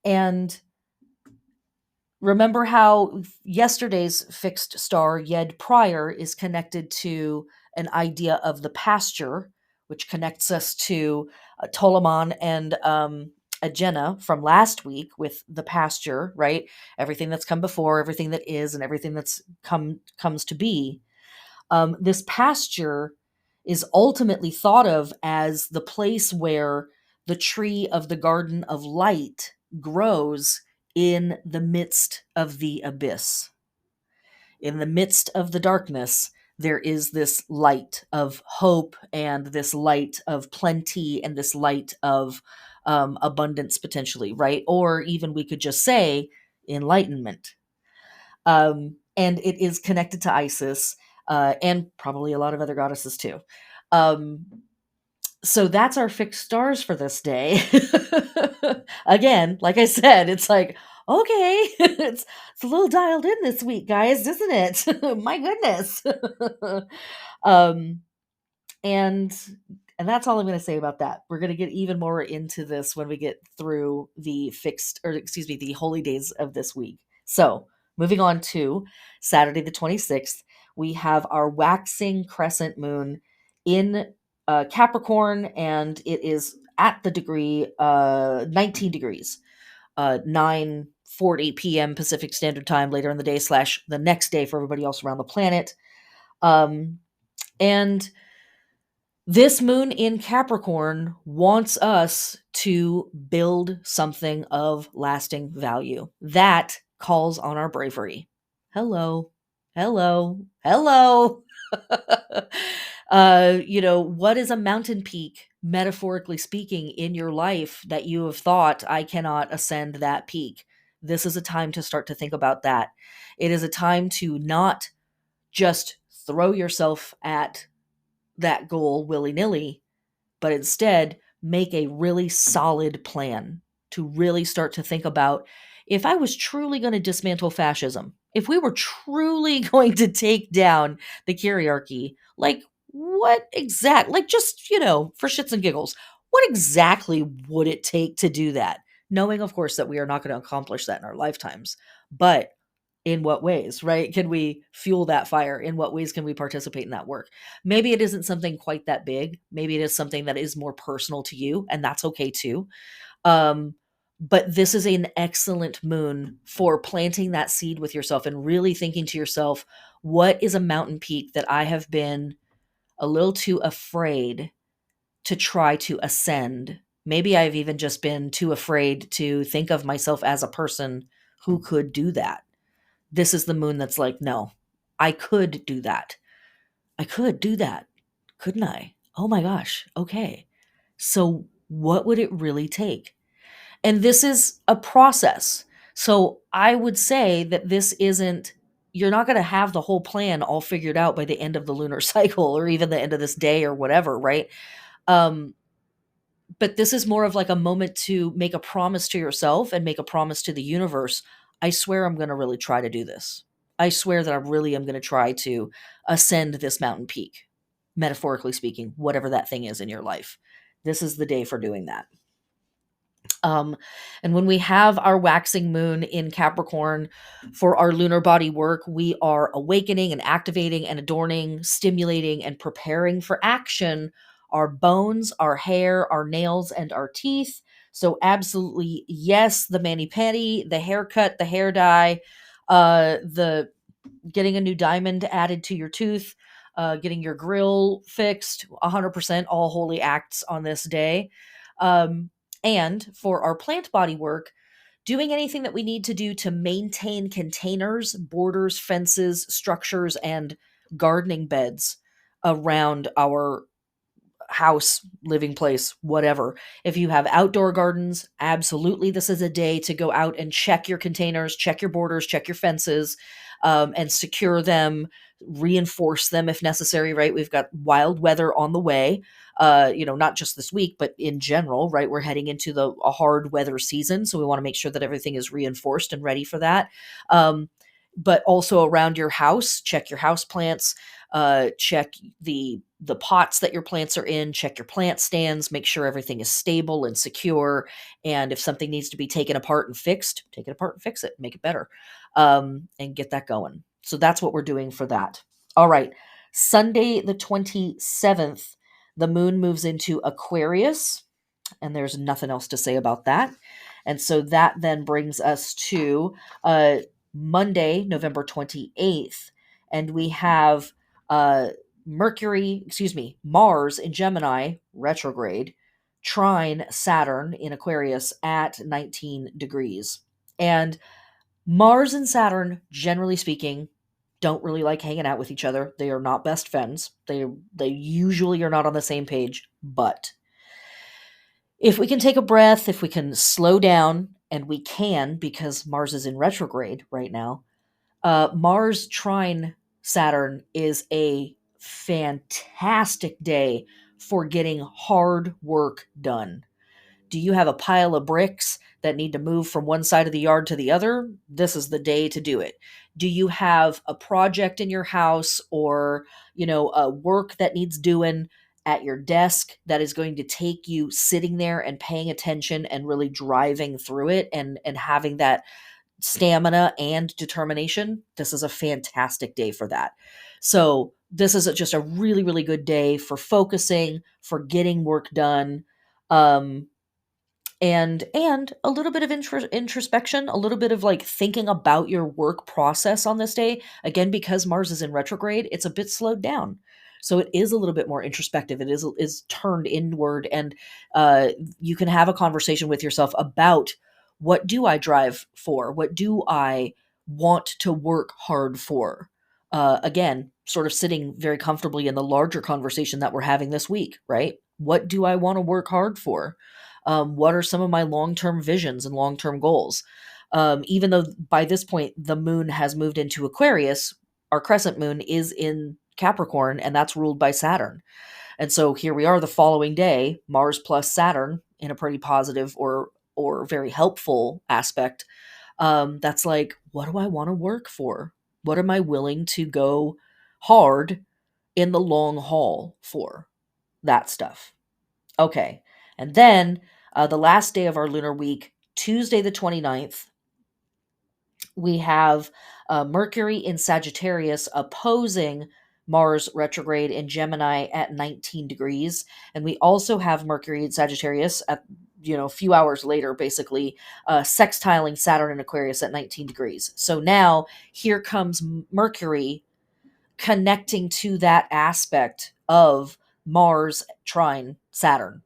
And remember how yesterday's fixed star, Yed Prior, is connected to an idea of the pasture, which connects us to Ptolemy and Agena from last week with the pasture, right? Everything that's come before, everything that is, and everything that's comes to be. This pasture is ultimately thought of as the place where the tree of the Garden of Light grows in the midst of the abyss. In the midst of the darkness, there is this light of hope and this light of plenty and this light of abundance potentially, right? Or even we could just say enlightenment. And it is connected to Isis, and probably a lot of other goddesses too. Um, so that's our fixed stars for this day. Again, like I said, it's like, okay, it's a little dialed in this week, guys, isn't it? My goodness. um, and that's all I'm going to say about that. We're going to get even more into this when we get through the fixed, or excuse me, the holy days of this week. So, moving on to Saturday the 26th, we have our waxing crescent moon in Capricorn, and it is at the degree 19 degrees, 9:40 p.m. Pacific Standard Time later in the day / the next day for everybody else around the planet. And this moon in Capricorn wants us to build something of lasting value. That calls on our bravery. Hello. Hello. Hello. What is a mountain peak, metaphorically speaking, in your life that you have thought, I cannot ascend that peak? This is a time to start to think about that. It is a time to not just throw yourself at that goal willy-nilly, but instead make a really solid plan to really start to think about, if I was truly going to dismantle fascism, if we were truly going to take down the hierarchy, like what exact, like just, for shits and giggles, what exactly would it take to do that? Knowing, of course, that we are not going to accomplish that in our lifetimes, but in what ways, right? Can we fuel that fire? In what ways can we participate in that work? Maybe it isn't something quite that big. Maybe it is something that is more personal to you, and that's okay too. Um, but this is an excellent moon for planting that seed with yourself and really thinking to yourself, what is a mountain peak that I have been a little too afraid to try to ascend? Maybe I've even just been too afraid to think of myself as a person who could do that. This is the moon that's like, no, I could do that. I could do that. Couldn't I? Oh my gosh. Okay. So, what would it really take? And this is a process. So, I would say that this isn't, you're not going to have the whole plan all figured out by the end of the lunar cycle or even the end of this day or whatever, right? Um, but this is more of like a moment to make a promise to yourself and make a promise to the universe. I swear I'm going to really try to do this. I swear that I really am going to try to ascend this mountain peak, metaphorically speaking, whatever that thing is in your life. This is the day for doing that. Um, and when we have our waxing moon in Capricorn for our lunar body work, we are awakening and activating and adorning, stimulating and preparing for action our bones, our hair, our nails, and our teeth. So, absolutely, yes, the mani pedi, the haircut, the hair dye, the getting a new diamond added to your tooth, getting your grill fixed, 100% all holy acts on this day. Um, and for our plant body work, doing anything that we need to do to maintain containers, borders, fences, structures, and gardening beds around our house, living place, whatever. If you have outdoor gardens, absolutely, this is a day to go out and check your containers, check your borders, check your fences, and secure them, reinforce them if necessary, right? We've got wild weather on the way, not just this week, but in general, right? We're heading into a hard weather season. So we want to make sure that everything is reinforced and ready for that. But also around your house, check your house plants, check the pots that your plants are in, check your plant stands, make sure everything is stable and secure. And if something needs to be taken apart and fixed, take it apart and fix it, make it better, and get that going. So that's what we're doing for that. All right. Sunday, the 27th, the moon moves into Aquarius, and there's nothing else to say about that. And so that then brings us to Monday, November 28th, and we have Mars in Gemini, retrograde, trine Saturn in Aquarius at 19 degrees. And Mars and Saturn, generally speaking, don't really like hanging out with each other. They are not best friends. They usually are not on the same page. But if we can take a breath, if we can slow down, and we can because Mars is in retrograde right now, Mars trine Saturn is a fantastic day for getting hard work done. Do you have a pile of bricks that need to move from one side of the yard to the other? This is the day to do it. Do you have a project in your house, or, a work that needs doing at your desk that is going to take you sitting there and paying attention and really driving through it, and having that stamina and determination? This is a fantastic day for that. So this is just a really, really good day for focusing, for getting work done. Um, and a little bit of introspection, a little bit of like thinking about your work process on this day. Again, because Mars is in retrograde, it's a bit slowed down, so it is a little bit more introspective. It is turned inward, and you can have a conversation with yourself about, what do I drive for, what do I want to work hard for. Again, sort of sitting very comfortably in the larger conversation that we're having this week, right? What do I want to work hard for? What are some of my long-term visions and long-term goals? Even though by this point the moon has moved into Aquarius, our crescent moon is in Capricorn, and that's ruled by Saturn. And so here we are the following day, Mars plus Saturn in a pretty positive or very helpful aspect. That's like, what do I want to work for? What am I willing to go hard in the long haul for? That stuff. Okay. And then the last day of our lunar week, Tuesday the 29th, we have Mercury in Sagittarius opposing Mars retrograde in Gemini at 19 degrees. And we also have Mercury in Sagittarius at, a few hours later, basically, sextiling Saturn in Aquarius at 19 degrees. So now here comes Mercury connecting to that aspect of Mars trine Saturn.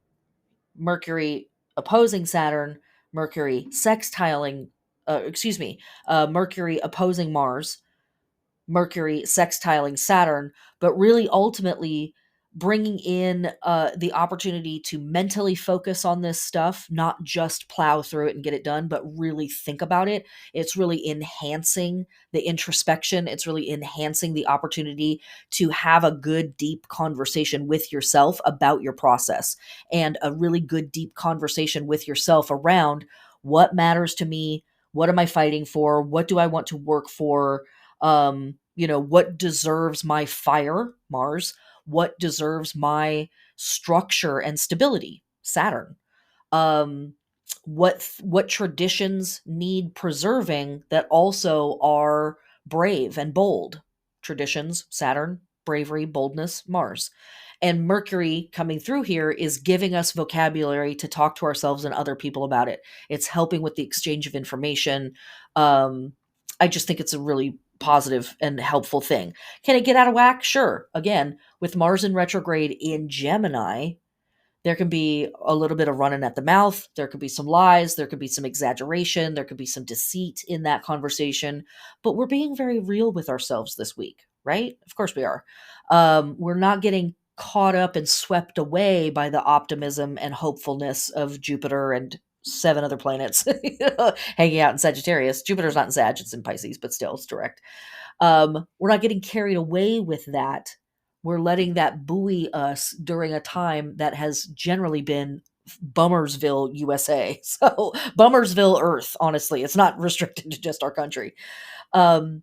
Mercury opposing Saturn, Mercury sextiling, Mercury opposing Mars, Mercury sextiling Saturn, but really ultimately bringing in the opportunity to mentally focus on this stuff, not just plow through it and get it done, but really think about it. It's really enhancing the introspection. It's really enhancing the opportunity to have a good, deep conversation with yourself about your process, and a really good, deep conversation with yourself around what matters to me. What am I fighting for? What do I want to work for? What deserves my fire, Mars? What deserves my structure and stability, Saturn? um what traditions need preserving that also are brave and bold? Traditions, Saturn. Bravery, boldness, Mars. And Mercury coming through here is giving us vocabulary to talk to ourselves and other people about it. It's helping with the exchange of information. I just think it's a really positive and helpful thing. Can it get out of whack? Sure. Again, with Mars in retrograde in Gemini, there can be a little bit of running at the mouth. There could be some lies. There could be some exaggeration. There could be some deceit in that conversation. But we're being very real with ourselves this week, right? Of course we are. We're not getting caught up and swept away by the optimism and hopefulness of Jupiter and seven other planets hanging out in Sagittarius. Jupiter's not in Sag, it's in Pisces, but still, it's direct. We're not getting carried away with that. We're letting that buoy us during a time that has generally been Bummersville, USA. So Bummersville, Earth. Honestly, it's not restricted to just our country. Um,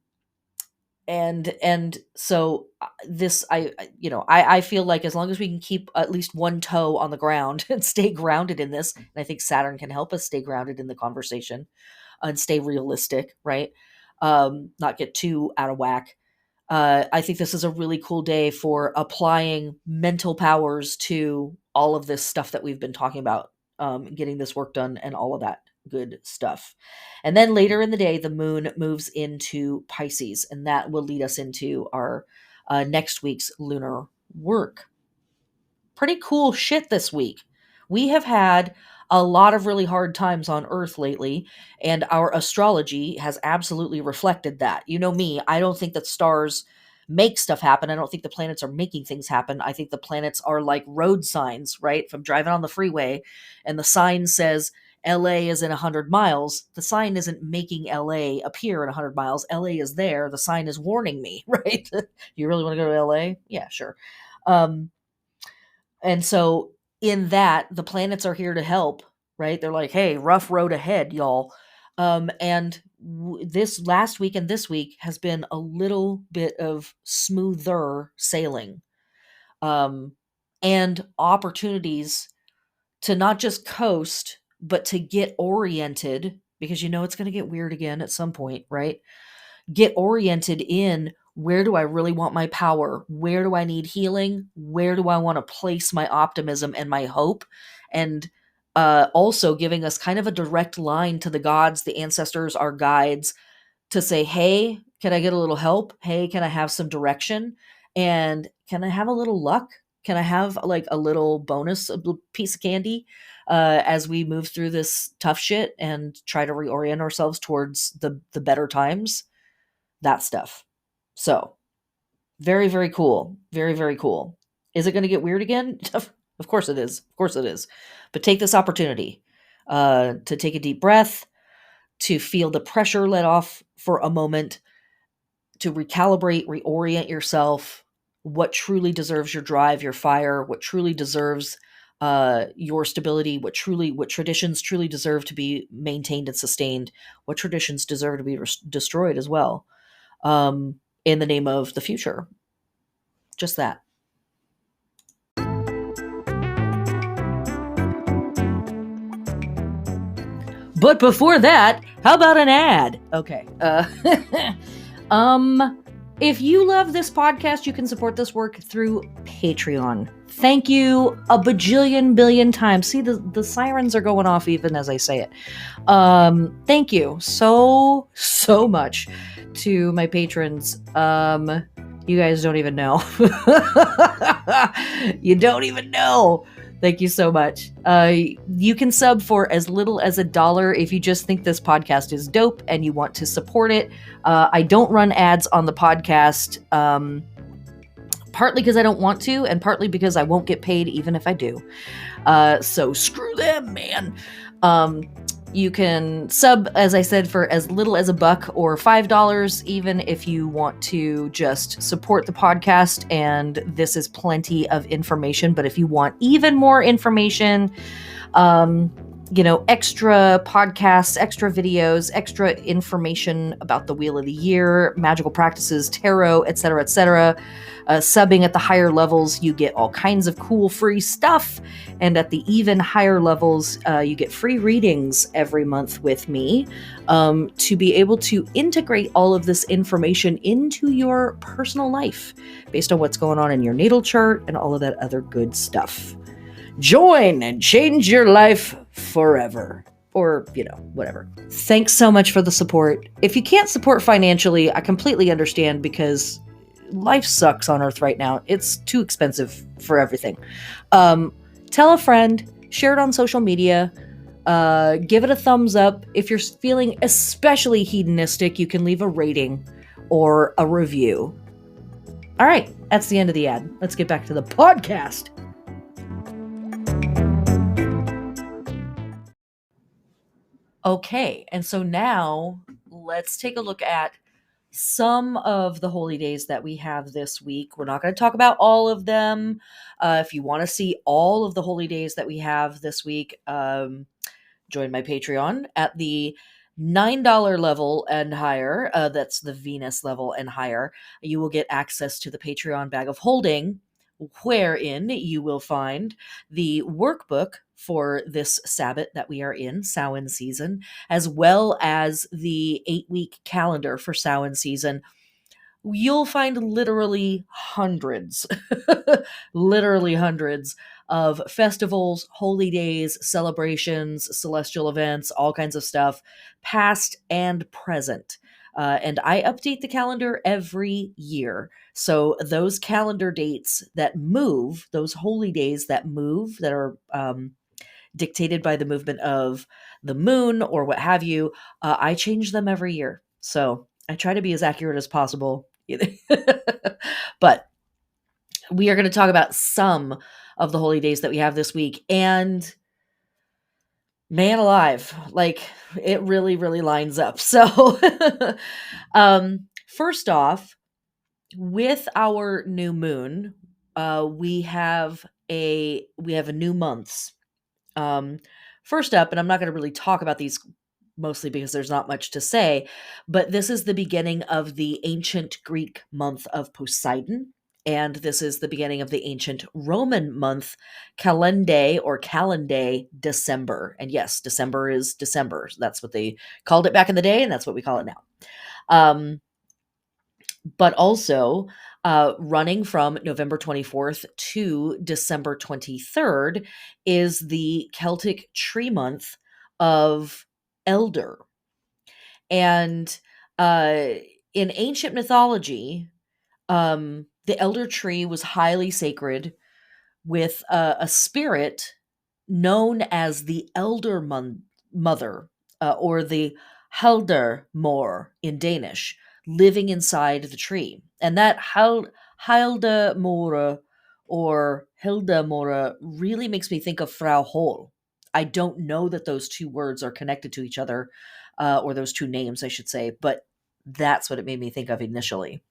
and so this, I feel like as long as we can keep at least one toe on the ground and stay grounded in this, and I think Saturn can help us stay grounded in the conversation and stay realistic, right? Not get too out of whack. I think this is a really cool day for applying mental powers to all of this stuff that we've been talking about, getting this work done and all of that good stuff. And then later in the day, the moon moves into Pisces, and that will lead us into our next week's lunar work. Pretty cool shit this week. We have had a lot of really hard times on Earth lately, and our astrology has absolutely reflected that. You know me, I don't think that stars make stuff happen. I don't think the planets are making things happen. I think the planets are like road signs, right? If I'm driving on the freeway and the sign says LA is in 100 miles, the sign isn't making LA appear in 100 miles. LA is there. The sign is warning me, right? You really want to go to LA? Yeah, sure. Um, and so in that, the planets are here to help, right? They're like, hey, rough road ahead, y'all. This last week and this week has been a little bit of smoother sailing, um, and opportunities to not just coast, but to get oriented, because you know it's going to get weird again at some point, right? Get oriented in, where do I really want my power? Where do I need healing? Where do I want to place my optimism and my hope? And also giving us kind of a direct line to the gods, the ancestors, our guides, to say, hey, can I get a little help? Hey, can I have some direction? And can I have a little luck? Can I have like a little bonus, a little piece of candy, as we move through this tough shit and try to reorient ourselves towards the better times? That stuff. So very, very cool. Very, very cool. Is it going to get weird again? Of course it is. Of course it is. But take this opportunity to take a deep breath, to feel the pressure let off for a moment, to recalibrate, reorient yourself. What truly deserves your drive, your fire, what truly deserves your stability, what traditions truly deserve to be maintained and sustained, what traditions deserve to be destroyed as well, in the name of the future. Just that. But before that, how about an ad? Okay. If you love this podcast, you can support this work through Patreon. Thank you a bajillion billion times. See, the sirens are going off even as I say it. Thank you so much to my patrons. You guys don't even know. You don't even know. Thank you so much. You can sub for as little as $1 if you just think this podcast is dope and you want to support it. I don't run ads on the podcast, partly because I don't want to, and partly because I won't get paid even if I do. So screw them, man. You can sub, as I said, for as little as $1 or $5, even if you want to just support the podcast. And this is plenty of information. But if you want even more information, extra podcasts, extra videos, extra information about the Wheel of the Year, magical practices, tarot, etc., subbing at the higher levels, you get all kinds of cool free stuff. And at the even higher levels, you get free readings every month with me, to be able to integrate all of this information into your personal life based on what's going on in your natal chart and all of that other good stuff. Join and change your life forever. Or, whatever. Thanks so much for the support. If you can't support financially, I completely understand, because life sucks on Earth right now. It's too expensive for everything. Tell a friend, share it on social media, give it a thumbs up. If you're feeling especially hedonistic, you can leave a rating or a review. All right, that's the end of the ad. Let's get back to the podcast. Okay, and so now let's take a look at some of the holy days that we have this week. We're not going to talk about all of them. If you want to see all of the holy days that we have this week, join my Patreon at the $9 level and higher. That's the Venus level and higher. You will get access to the Patreon bag of holding, wherein you will find the workbook for this Sabbath that we are in, Samhain season, as well as the 8-week calendar for Samhain season. You'll find literally hundreds, literally hundreds of festivals, holy days, celebrations, celestial events, all kinds of stuff, past and present. And I update the calendar every year. So those calendar dates that move, those holy days that move, that are dictated by the movement of the moon or what have you, I change them every year. So I try to be as accurate as possible. But we are going to talk about some of the holy days that we have this week. And man alive, like it really, really lines up. So, first off, with our new moon, we have a new months. Um, First up, and I'm not going to really talk about these mostly because there's not much to say, but this is the beginning of the ancient Greek month of Poseidon. And this is the beginning of the ancient Roman month, Calendae or Calendae December. And yes, December is December. That's what they called it back in the day, and that's what we call it now. Um, but also running from November 24th to December 23rd is the Celtic tree month of Elder. And uh, in ancient mythology, the elder tree was highly sacred with a spirit known as the Mother, or the Heldermor in Danish, living inside the tree. And that Heldermora or Hildamora really makes me think of Frau Hol. I don't know that those two words are connected to each other, or those two names, I should say, but that's what it made me think of initially.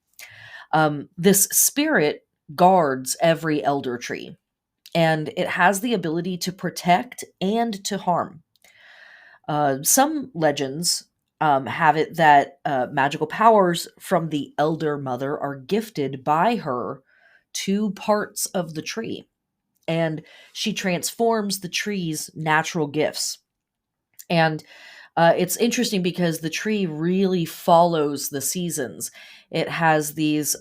This spirit guards every elder tree, and it has the ability to protect and to harm. Some legends have it that magical powers from the Elder Mother are gifted by her to parts of the tree, and she transforms the tree's natural gifts. And it's interesting because the tree really follows the seasons. It has these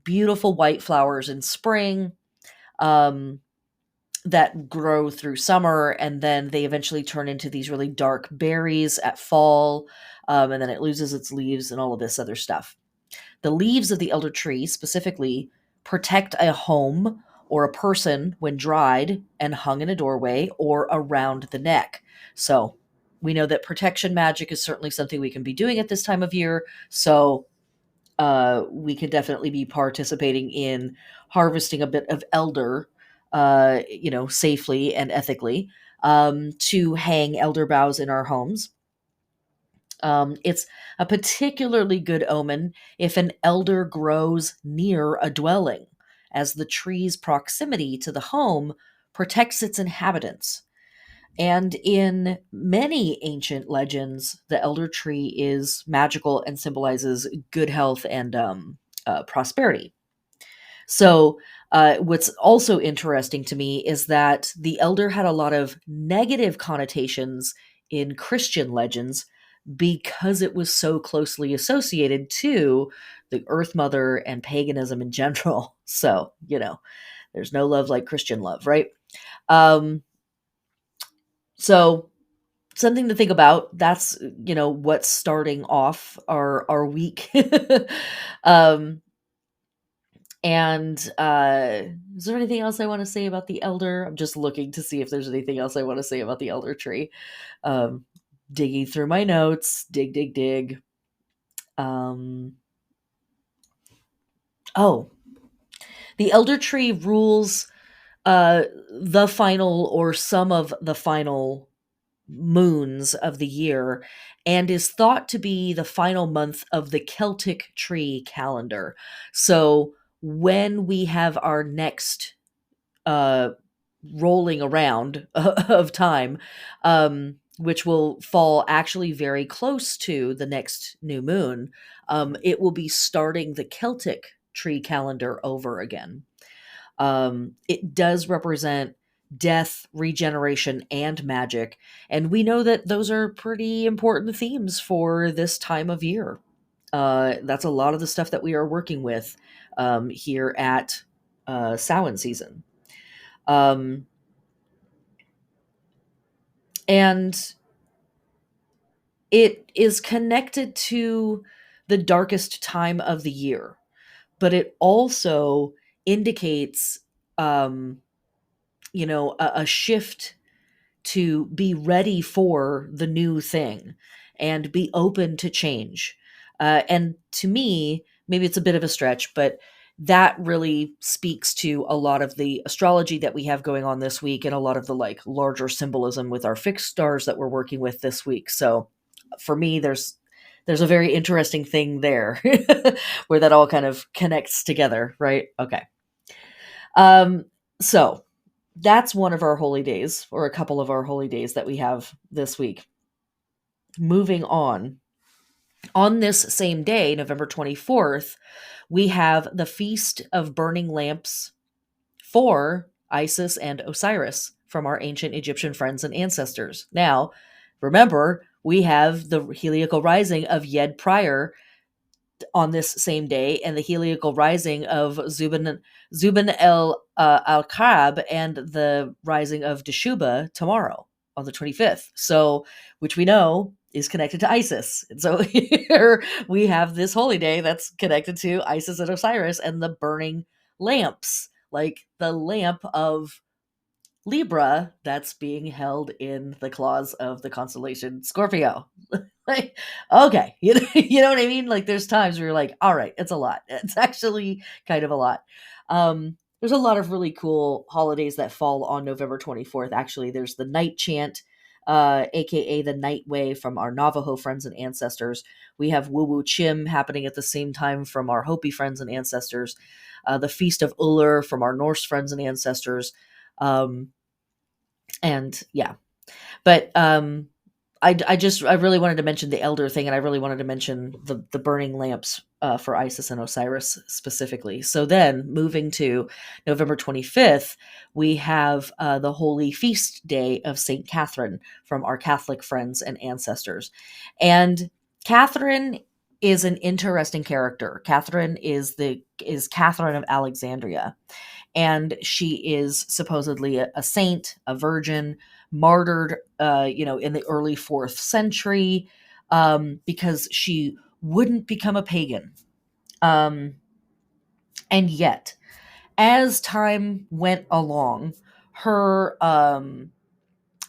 beautiful white flowers in spring. Um, that grow through summer, and then they eventually turn into these really dark berries at fall, and then it loses its leaves and all of this other stuff. The leaves of the elder tree specifically protect a home or a person when dried and hung in a doorway or around the neck. So we know that protection magic is certainly something we can be doing at this time of year. So we could definitely be participating in harvesting a bit of elder, safely and ethically, to hang elder boughs in our homes. It's a particularly good omen if an elder grows near a dwelling, as the tree's proximity to the home protects its inhabitants. And in many ancient legends, the elder tree is magical and symbolizes good health and prosperity. So, what's also interesting to me is that the elder had a lot of negative connotations in Christian legends because it was so closely associated to the Earth Mother and paganism in general. So, there's no love like Christian love, right? Um, so something to think about. That's what's starting off our week. um and is there anything else I want to say about the elder? I'm just looking to see if there's anything else I want to say about the elder tree. um Digging through my notes, dig. um oh, the elder tree rules uh the final or some of the final moons of the year, and is thought to be the final month of the Celtic tree calendar. So when we have our next uh, rolling around of time, which will fall actually very close to the next new moon, it will be starting the Celtic tree calendar over again. It does represent death, regeneration, and magic. And we know that those are pretty important themes for this time of year. That's a lot of the stuff that we are working with here at Samhain season. Um, and it is connected to the darkest time of the year, but it also indicates, a shift to be ready for the new thing and be open to change. And to me, maybe it's a bit of a stretch, but that really speaks to a lot of the astrology that we have going on this week and a lot of the like larger symbolism with our fixed stars that we're working with this week. So for me, there's a very interesting thing there where that all kind of connects together, right? Okay. So that's one of our holy days, or a couple of our holy days that we have this week. Moving on this same day, November 24th, we have the Feast of Burning Lamps for Isis and Osiris from our ancient Egyptian friends and ancestors. Now, remember, we have the heliacal rising of Yed Prior on this same day, and the heliacal rising of Zubin el Al-Karab and the rising of Dschubba tomorrow on the 25th. So, which we know is connected to Isis. And so here we have this holy day that's connected to Isis and Osiris and the burning lamps, like the lamp of Libra that's being held in the claws of the constellation Scorpio. Like, okay, you know what I mean? Like, there's times where you're like, all right, it's a lot. It's actually kind of a lot. There's a lot of really cool holidays that fall on November 24th. Actually, there's the night chant, aka the night way from our Navajo friends and ancestors. We have Woo Woo Chim happening at the same time from our Hopi friends and ancestors. The Feast of Uller from our Norse friends and ancestors. And yeah, but I really wanted to mention the elder thing, and I really wanted to mention the burning lamps for Isis and Osiris specifically. So then, moving to November 25th, we have the holy feast day of Saint Catherine from our Catholic friends and ancestors, and Catherine is an interesting character. Catherine is Catherine of Alexandria, and she is supposedly a saint, a virgin, martyred, in the early 4th century, because she wouldn't become a pagan. And yet, as time went along, her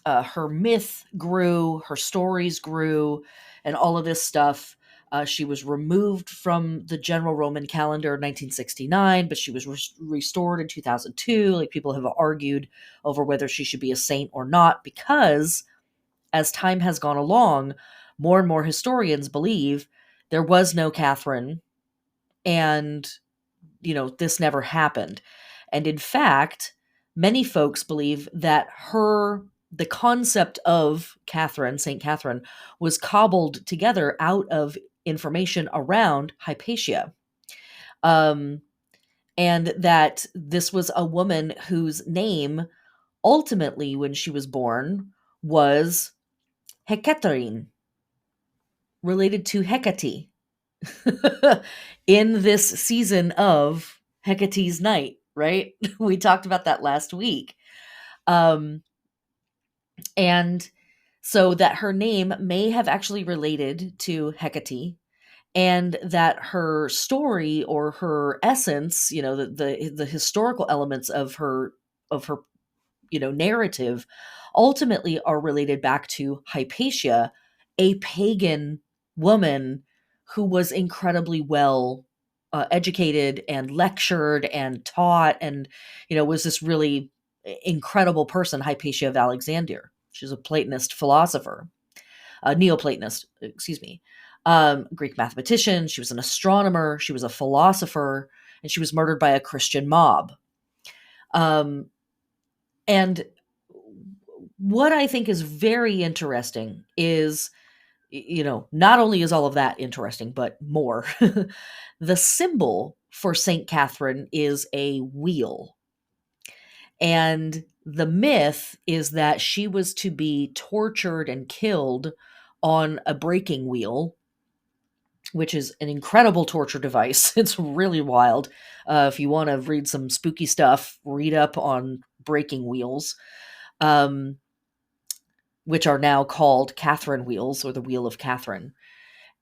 her myth grew, her stories grew, and all of this stuff. She was removed from the general Roman calendar in 1969, but she was restored in 2002. Like, people have argued over whether she should be a saint or not, because as time has gone along, more and more historians believe there was no Catherine, and this never happened. And in fact, many folks believe that the concept of Catherine, St. Catherine, was cobbled together out of information around Hypatia. And that this was a woman whose name, ultimately, when she was born, was Hekate, related to Hekate, in this season of Hecate's night, right? We talked about that last week. And so that her name may have actually related to Hekate, and that her story, or her essence, the historical elements of her narrative, ultimately are related back to Hypatia, a pagan woman who was incredibly well educated and lectured and taught, and was this really incredible person, Hypatia of Alexandria. She's a Platonist philosopher, a Neoplatonist, excuse me, Greek mathematician. She was an astronomer. She was a philosopher, and she was murdered by a Christian mob. And what I think is very interesting is, not only is all of that interesting, but more. The symbol for St. Catherine is a wheel. And the myth is that she was to be tortured and killed on a breaking wheel, which is an incredible torture device. It's really wild. If you want to read some spooky stuff, read up on breaking wheels, which are now called Catherine wheels, or the Wheel of Catherine.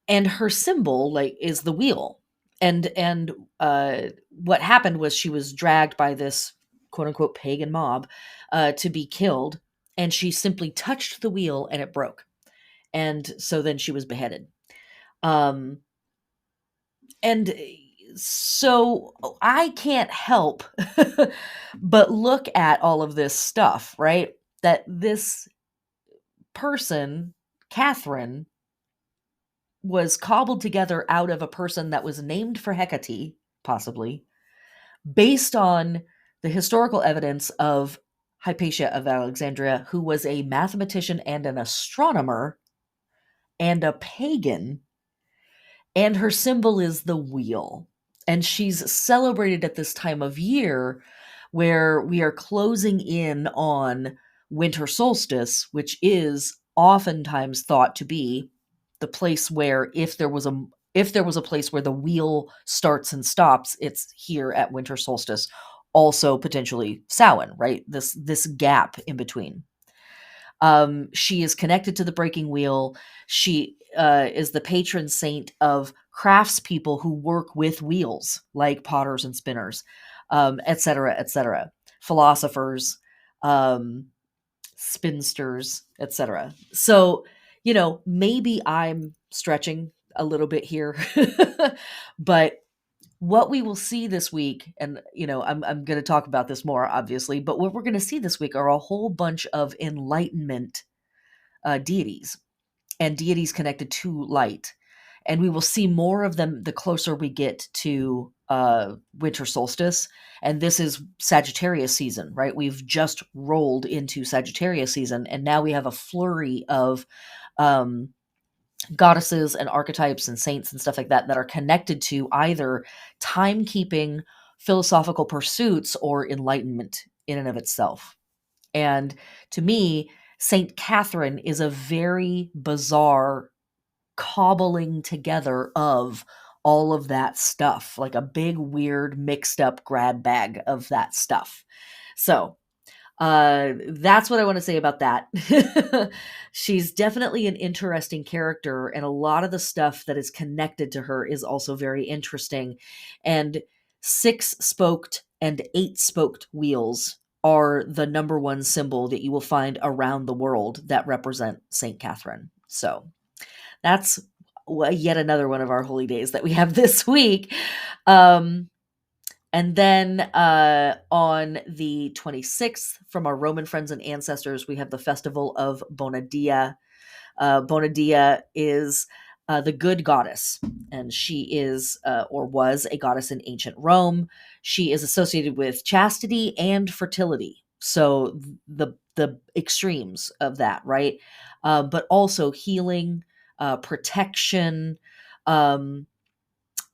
And her symbol, is the wheel. And what happened was she was dragged by this quote unquote pagan mob to be killed. and she simply touched the wheel and it broke. And so then she was beheaded. Um, and so I can't help but look at all of this stuff, right? That this person, Catherine, was cobbled together out of a person that was named for Hekate, possibly, based on the historical evidence of Hypatia of Alexandria, who was a mathematician and an astronomer and a pagan, and her symbol is the wheel. And she's celebrated at this time of year where we are closing in on winter solstice, which is oftentimes thought to be the place where if there was a place where the wheel starts and stops, it's here at winter solstice. Also potentially Samhain, right? This gap in between. She is connected to the breaking wheel. She is the patron saint of craftspeople who work with wheels, like potters and spinners, et cetera, et cetera. Philosophers, um, spinsters, et cetera. So, maybe I'm stretching a little bit here, but what we will see this week, and I'm going to talk about this more, obviously, but what we're going to see this week are a whole bunch of Enlightenment deities and deities connected to light. And we will see more of them the closer we get to winter solstice. And this is Sagittarius season, right? We've just rolled into Sagittarius season, and now we have a flurry of um, goddesses and archetypes and saints and stuff like that that are connected to either timekeeping, philosophical pursuits, or enlightenment in and of itself. And to me, Saint Catherine is a very bizarre cobbling together of all of that stuff, like a big, weird, mixed up grab bag of that stuff. So, that's what I want to say about that. She's definitely an interesting character, and a lot of the stuff that is connected to her is also very interesting. And 6-spoked and 8-spoked wheels are the number one symbol that you will find around the world that represent Saint Catherine. So that's yet another one of our holy days that we have this week. And then on the 26th, from our Roman friends and ancestors, we have the festival of Bona Dea. Bona Dea is the good goddess, and she is or was a goddess in ancient Rome. She is associated with chastity and fertility. So the extremes of that, right? But also healing, protection, um,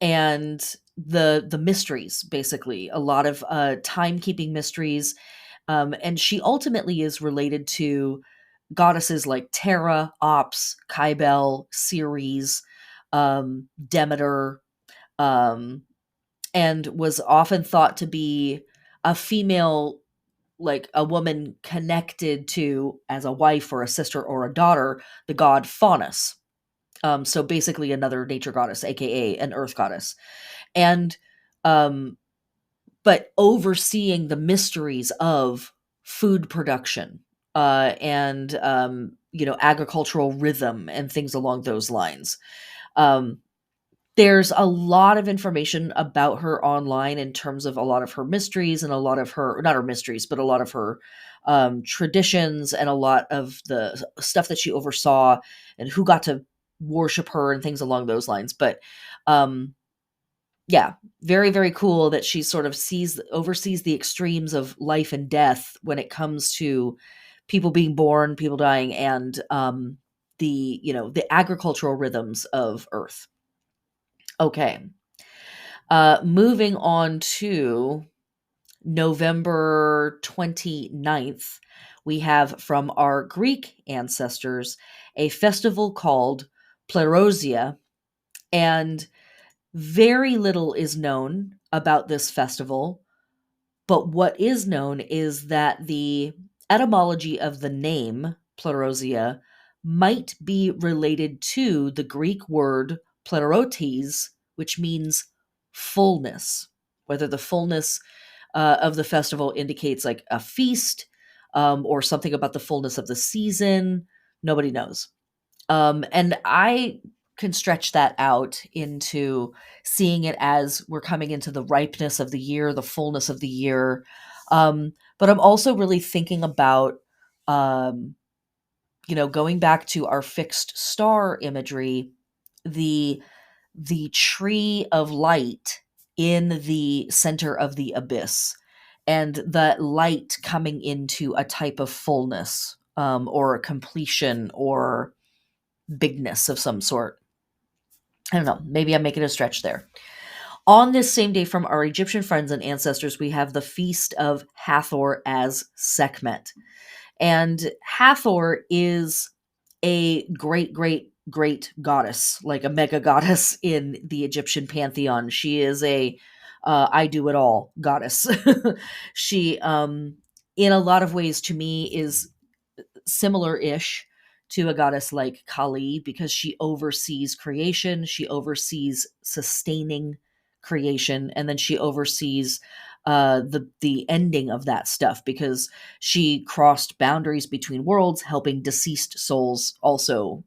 and the mysteries, basically a lot of timekeeping mysteries. And she ultimately is related to goddesses like Terra, Ops, Kybele, Ceres, Demeter, um, and was often thought to be a female, like a woman connected to, as a wife or a sister or a daughter, the god Faunus. So basically another nature goddess, aka an earth goddess. And um, but overseeing the mysteries of food production, and agricultural rhythm and things along those lines. Um, there's a lot of information about her online in terms of a lot of her mysteries and a lot of her, not her mysteries, but a lot of her traditions and a lot of the stuff that she oversaw and who got to worship her and things along those lines. But um, yeah, very, very cool that she sort of oversees the extremes of life and death when it comes to people being born, people dying, and the agricultural rhythms of Earth. Okay. Moving on to November 29th, we have from our Greek ancestors a festival called Plerosia, and very little is known about this festival, but what is known is that the etymology of the name Plerosia might be related to the Greek word plerotes, which means fullness. Whether the fullness of the festival indicates like a feast, or something about the fullness of the season. Nobody knows. And I can stretch that out into seeing it as we're coming into the ripeness of the year, the fullness of the year. But I'm also really thinking about, um, going back to our fixed star imagery, the tree of light in the center of the abyss, and that light coming into a type of fullness, or completion, or bigness of some sort. I don't know. Maybe I'm making a stretch there. On this same day from our Egyptian friends and ancestors, we have the feast of Hathor as Sekhmet. And Hathor is a great, great, great goddess, like a mega goddess in the Egyptian pantheon. She is a I do it all goddess. She, in a lot of ways, to me, is similar-ish to a goddess like Kali, because she oversees creation, she oversees sustaining creation, and then she oversees the ending of that stuff, because she crossed boundaries between worlds, helping deceased souls also,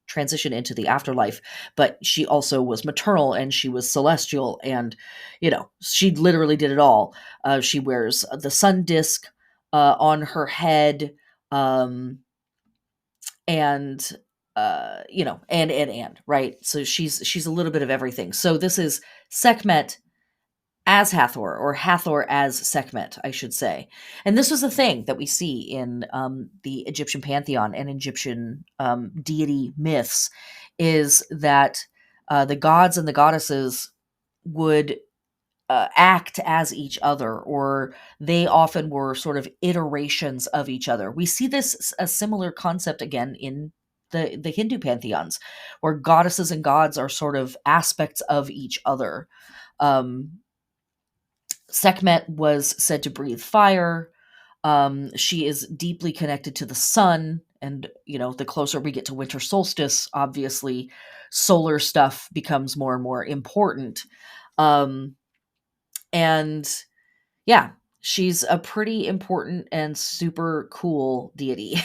transition into the afterlife. But she also was maternal, and she was celestial, and she literally did it all. She wears the sun disk on her head, um and and right, so she's a little bit of everything. So this is Sekhmet as Hathor, or Hathor as Sekhmet, I should say. And this was a thing that we see in the Egyptian pantheon and Egyptian deity myths, is that the gods and the goddesses would act as each other, or they often were sort of iterations of each other. We see this a similar concept again in the Hindu pantheons, where goddesses and gods are sort of aspects of each other. Um, Sekhmet was said to breathe fire. She is deeply connected to the sun, and the closer we get to winter solstice, obviously, solar stuff becomes more and more important. Um, and yeah, she's a pretty important and super cool deity.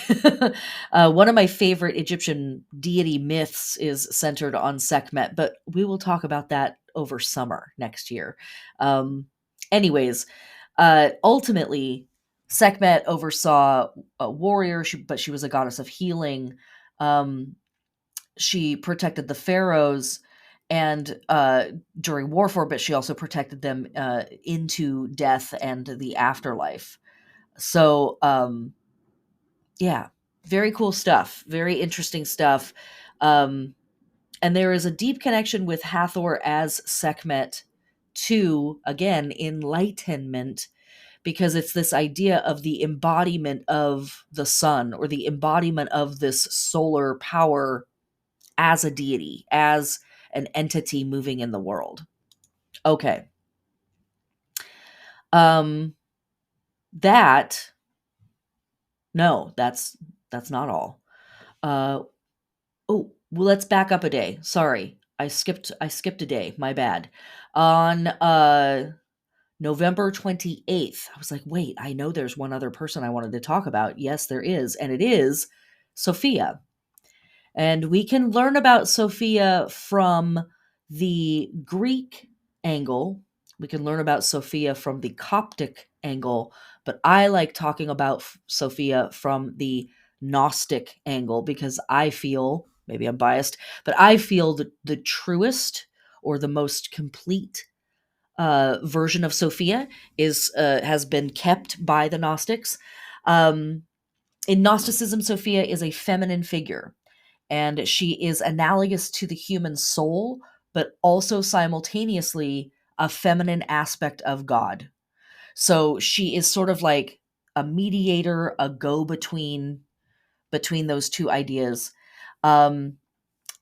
One of my favorite Egyptian deity myths is centered on Sekhmet, but we will talk about that over summer next year. Anyways, ultimately, Sekhmet oversaw a warrior, but she was a goddess of healing. Um, she protected the pharaohs and during warfare, but she also protected them into death and the afterlife. So yeah, very cool stuff, very interesting stuff. um, and there is a deep connection with Hathor as Sekhmet to, again, enlightenment, because it's this idea of the embodiment of the sun, or the embodiment of this solar power as a deity, as an entity moving in the world. Okay. Um that no, that's not all. Uh oh, well, let's back up a day. Sorry. I skipped a day. My bad. On November 28th, I was like, "Wait, I know there's one other person I wanted to talk about." Yes, there is, and it is Sophia. And we can learn about Sophia from the Greek angle. We can learn about Sophia from the Coptic angle, but I like talking about Sophia from the Gnostic angle, because I feel, maybe I'm biased, but I feel that the truest, or the most complete version of Sophia has been kept by the Gnostics. Um, in Gnosticism, Sophia is a feminine figure, and she is analogous to the human soul, but also simultaneously a feminine aspect of God. So she is sort of like a mediator, a go between those two ideas. Um,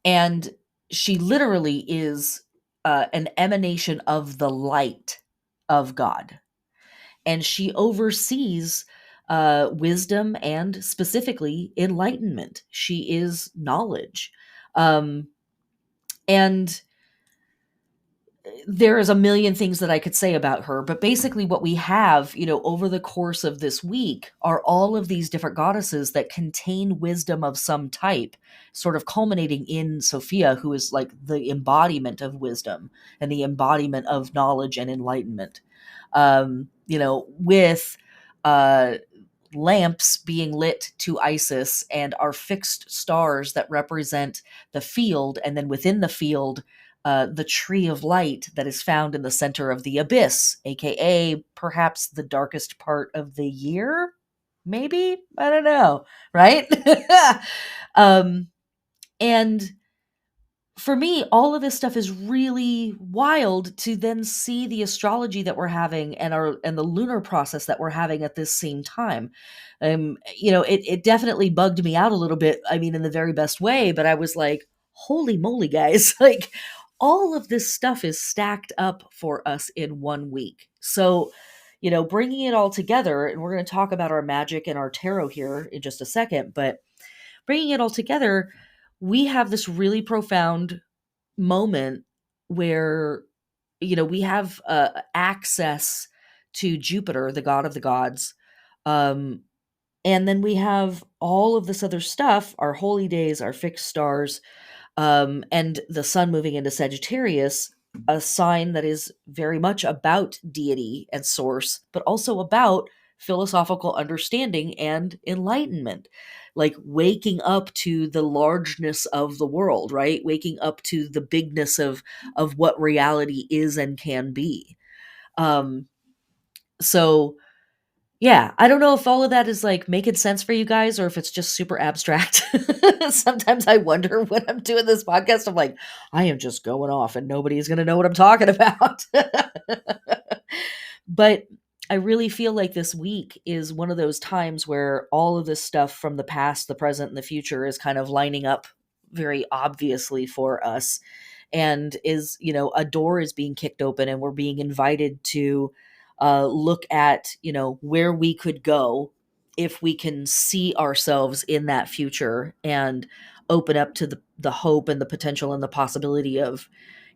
and she literally is an emanation of the light of God. And she oversees wisdom, and specifically enlightenment. She is knowledge. Um, and there is a million things that I could say about her, but basically what we have, over the course of this week are all of these different goddesses that contain wisdom of some type, sort of culminating in Sophia, who is like the embodiment of wisdom and the embodiment of knowledge and enlightenment. With uh, lamps being lit to Isis and our fixed stars that represent the field, and then within the field, the tree of light that is found in the center of the abyss, aka perhaps the darkest part of the year. Maybe, I don't know, right? um, and for me, all of this stuff is really wild to then see the astrology that we're having and the lunar process that we're having at this same time. It definitely bugged me out a little bit. I mean, in the very best way, but I was like, holy moly, guys. Like, all of this stuff is stacked up for us in one week. So, bringing it all together, and we're going to talk about our magic and our tarot here in just a second, but bringing it all together, we have this really profound moment where we have access to Jupiter, the god of the gods, um and then we have all of this other stuff, our holy days, our fixed stars, and the sun moving into Sagittarius, a sign that is very much about deity and source, but also about philosophical understanding and enlightenment. Like waking up to the largeness of the world, right? Waking up to the bigness of what reality is and can be. Um, so yeah, I don't know if all of that is like making sense for you guys or if it's just super abstract. Sometimes I wonder when I'm doing this podcast, I'm like, I am just going off and nobody's going to know what I'm talking about. But I really feel like this week is one of those times where all of this stuff from the past, the present, and the future is kind of lining up very obviously for us. And a door is being kicked open and we're being invited to look at, where we could go if we can see ourselves in that future and open up to the hope and the potential and the possibility of,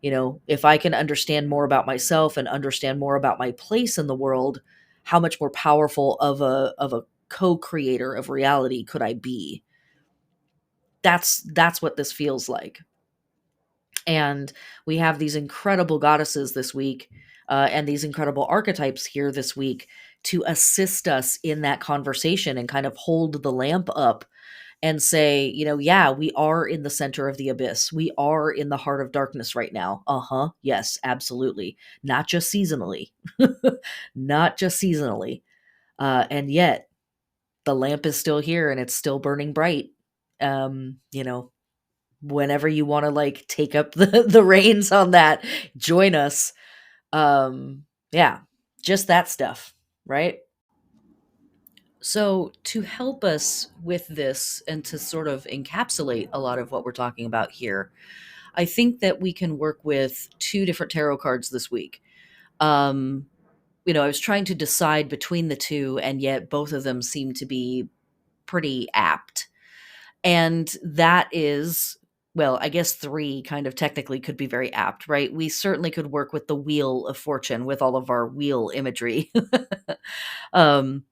if I can understand more about myself and understand more about my place in the world, how much more powerful of a co-creator of reality could I be? That's what this feels like. And we have these incredible goddesses this week, and these incredible archetypes here this week to assist us in that conversation and kind of hold the lamp up and say, yeah, we are in the center of the abyss. We are in the heart of darkness right now. Uh-huh. Yes, absolutely. Not just seasonally. Not just seasonally. And yet the lamp is still here and it's still burning bright. Um, you know, Whenever you want to like take up the reins on that, join us. Yeah, just that stuff, right? So, to help us with this and to sort of encapsulate a lot of what we're talking about here, I think that we can work with two different tarot cards this week. Um, I was trying to decide between the two, and yet both of them seem to be pretty apt. And that is, well, I guess three kind of technically could be very apt, right? We certainly could work with the Wheel of Fortune with all of our wheel imagery. um,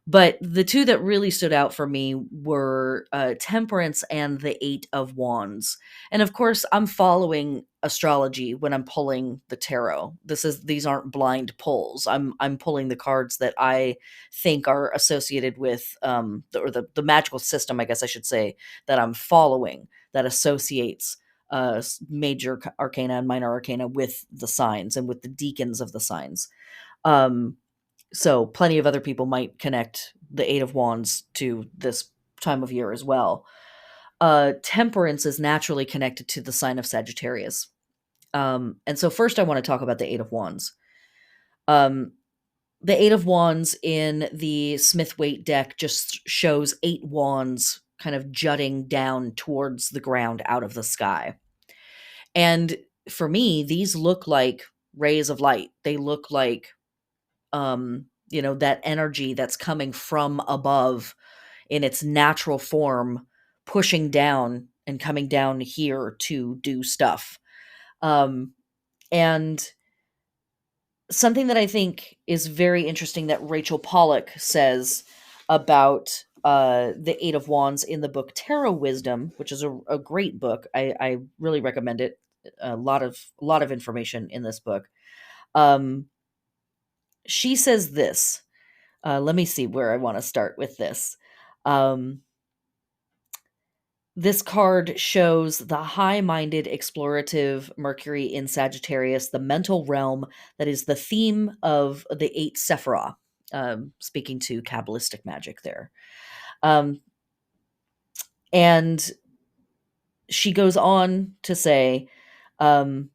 but the two that really stood out for me were Temperance and the Eight of Wands. And of course, I'm following astrology when I'm pulling the tarot. These aren't blind pulls. I'm pulling the cards that I think are associated with the magical system, I guess I should say, that I'm following that associates major arcana and minor arcana with the signs and with the deacons of the signs. Um, so plenty of other people might connect the Eight of Wands to this time of year as well. Temperance is naturally connected to the sign of Sagittarius. And so first I want to talk about the Eight of Wands. Um, the Eight of Wands in the Smith Waite deck just shows eight wands kind of jutting down towards the ground out of the sky. And for me, these look like rays of light. They look like that energy that's coming from above in its natural form, pushing down and coming down here to do stuff. Um, And something that I think is very interesting that Rachel Pollack says about the Eight of Wands in the book Tarot Wisdom, which is a great book. I really recommend it. A lot of information in this book. Um, she says this. Let me see where I want to start with this. Um, This card shows the high minded, explorative Mercury in Sagittarius, the mental realm that is the theme of the eight Sephirah, speaking to Kabbalistic magic there. Um, and she goes on to say, um,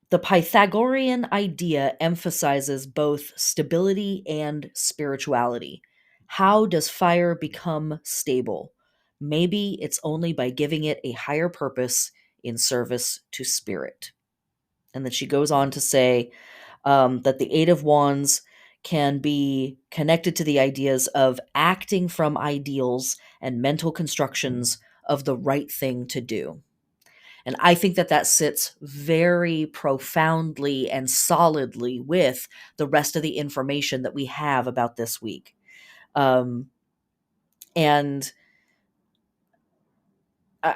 the Pythagorean idea emphasizes both stability and spirituality. How does fire become stable? Maybe it's only by giving it a higher purpose in service to spirit. And then she goes on to say that the Eight of Wands can be connected to the ideas of acting from ideals and mental constructions of the right thing to do. And I think that that sits very profoundly and solidly with the rest of the information that we have about this week. And I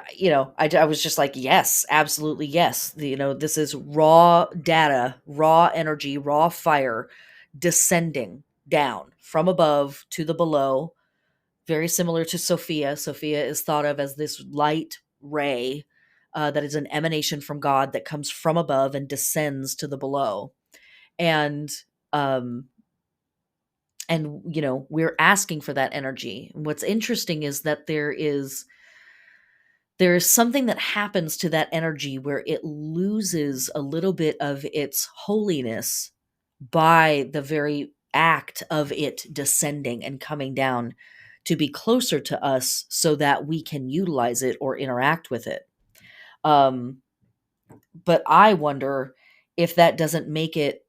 was just like, yes, absolutely, yes. This is raw data, raw energy, raw fire descending down from above to the below, very similar to Sophia. Sophia is thought of as this light ray that is an emanation from God that comes from above and descends to the below. And um, we're asking for that energy. And what's interesting is that there is something that happens to that energy where it loses a little bit of its holiness by the very act of it descending and coming down to be closer to us so that we can utilize it or interact with it. Um, but I wonder if that doesn't make it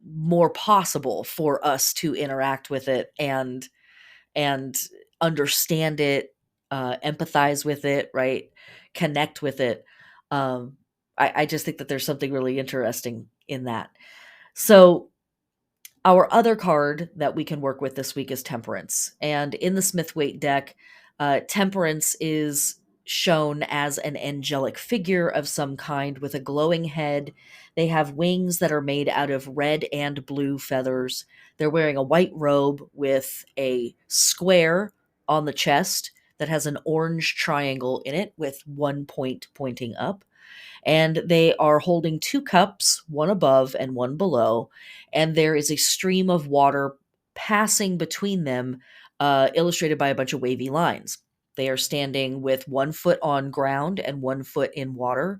more possible for us to interact with it and understand it, empathize with it, right? Connect with it. Um, I just think that there's something really interesting in that. So, our other card that we can work with this week is Temperance. And in the Smith-Waite deck, Temperance is shown as an angelic figure of some kind with a glowing head. They have wings that are made out of red and blue feathers. They're wearing a white robe with a square on the chest that has an orange triangle in it with one point pointing up, and they are holding two cups, one above and one below, and there is a stream of water passing between them, illustrated by a bunch of wavy lines. They are standing with one foot on ground and one foot in water.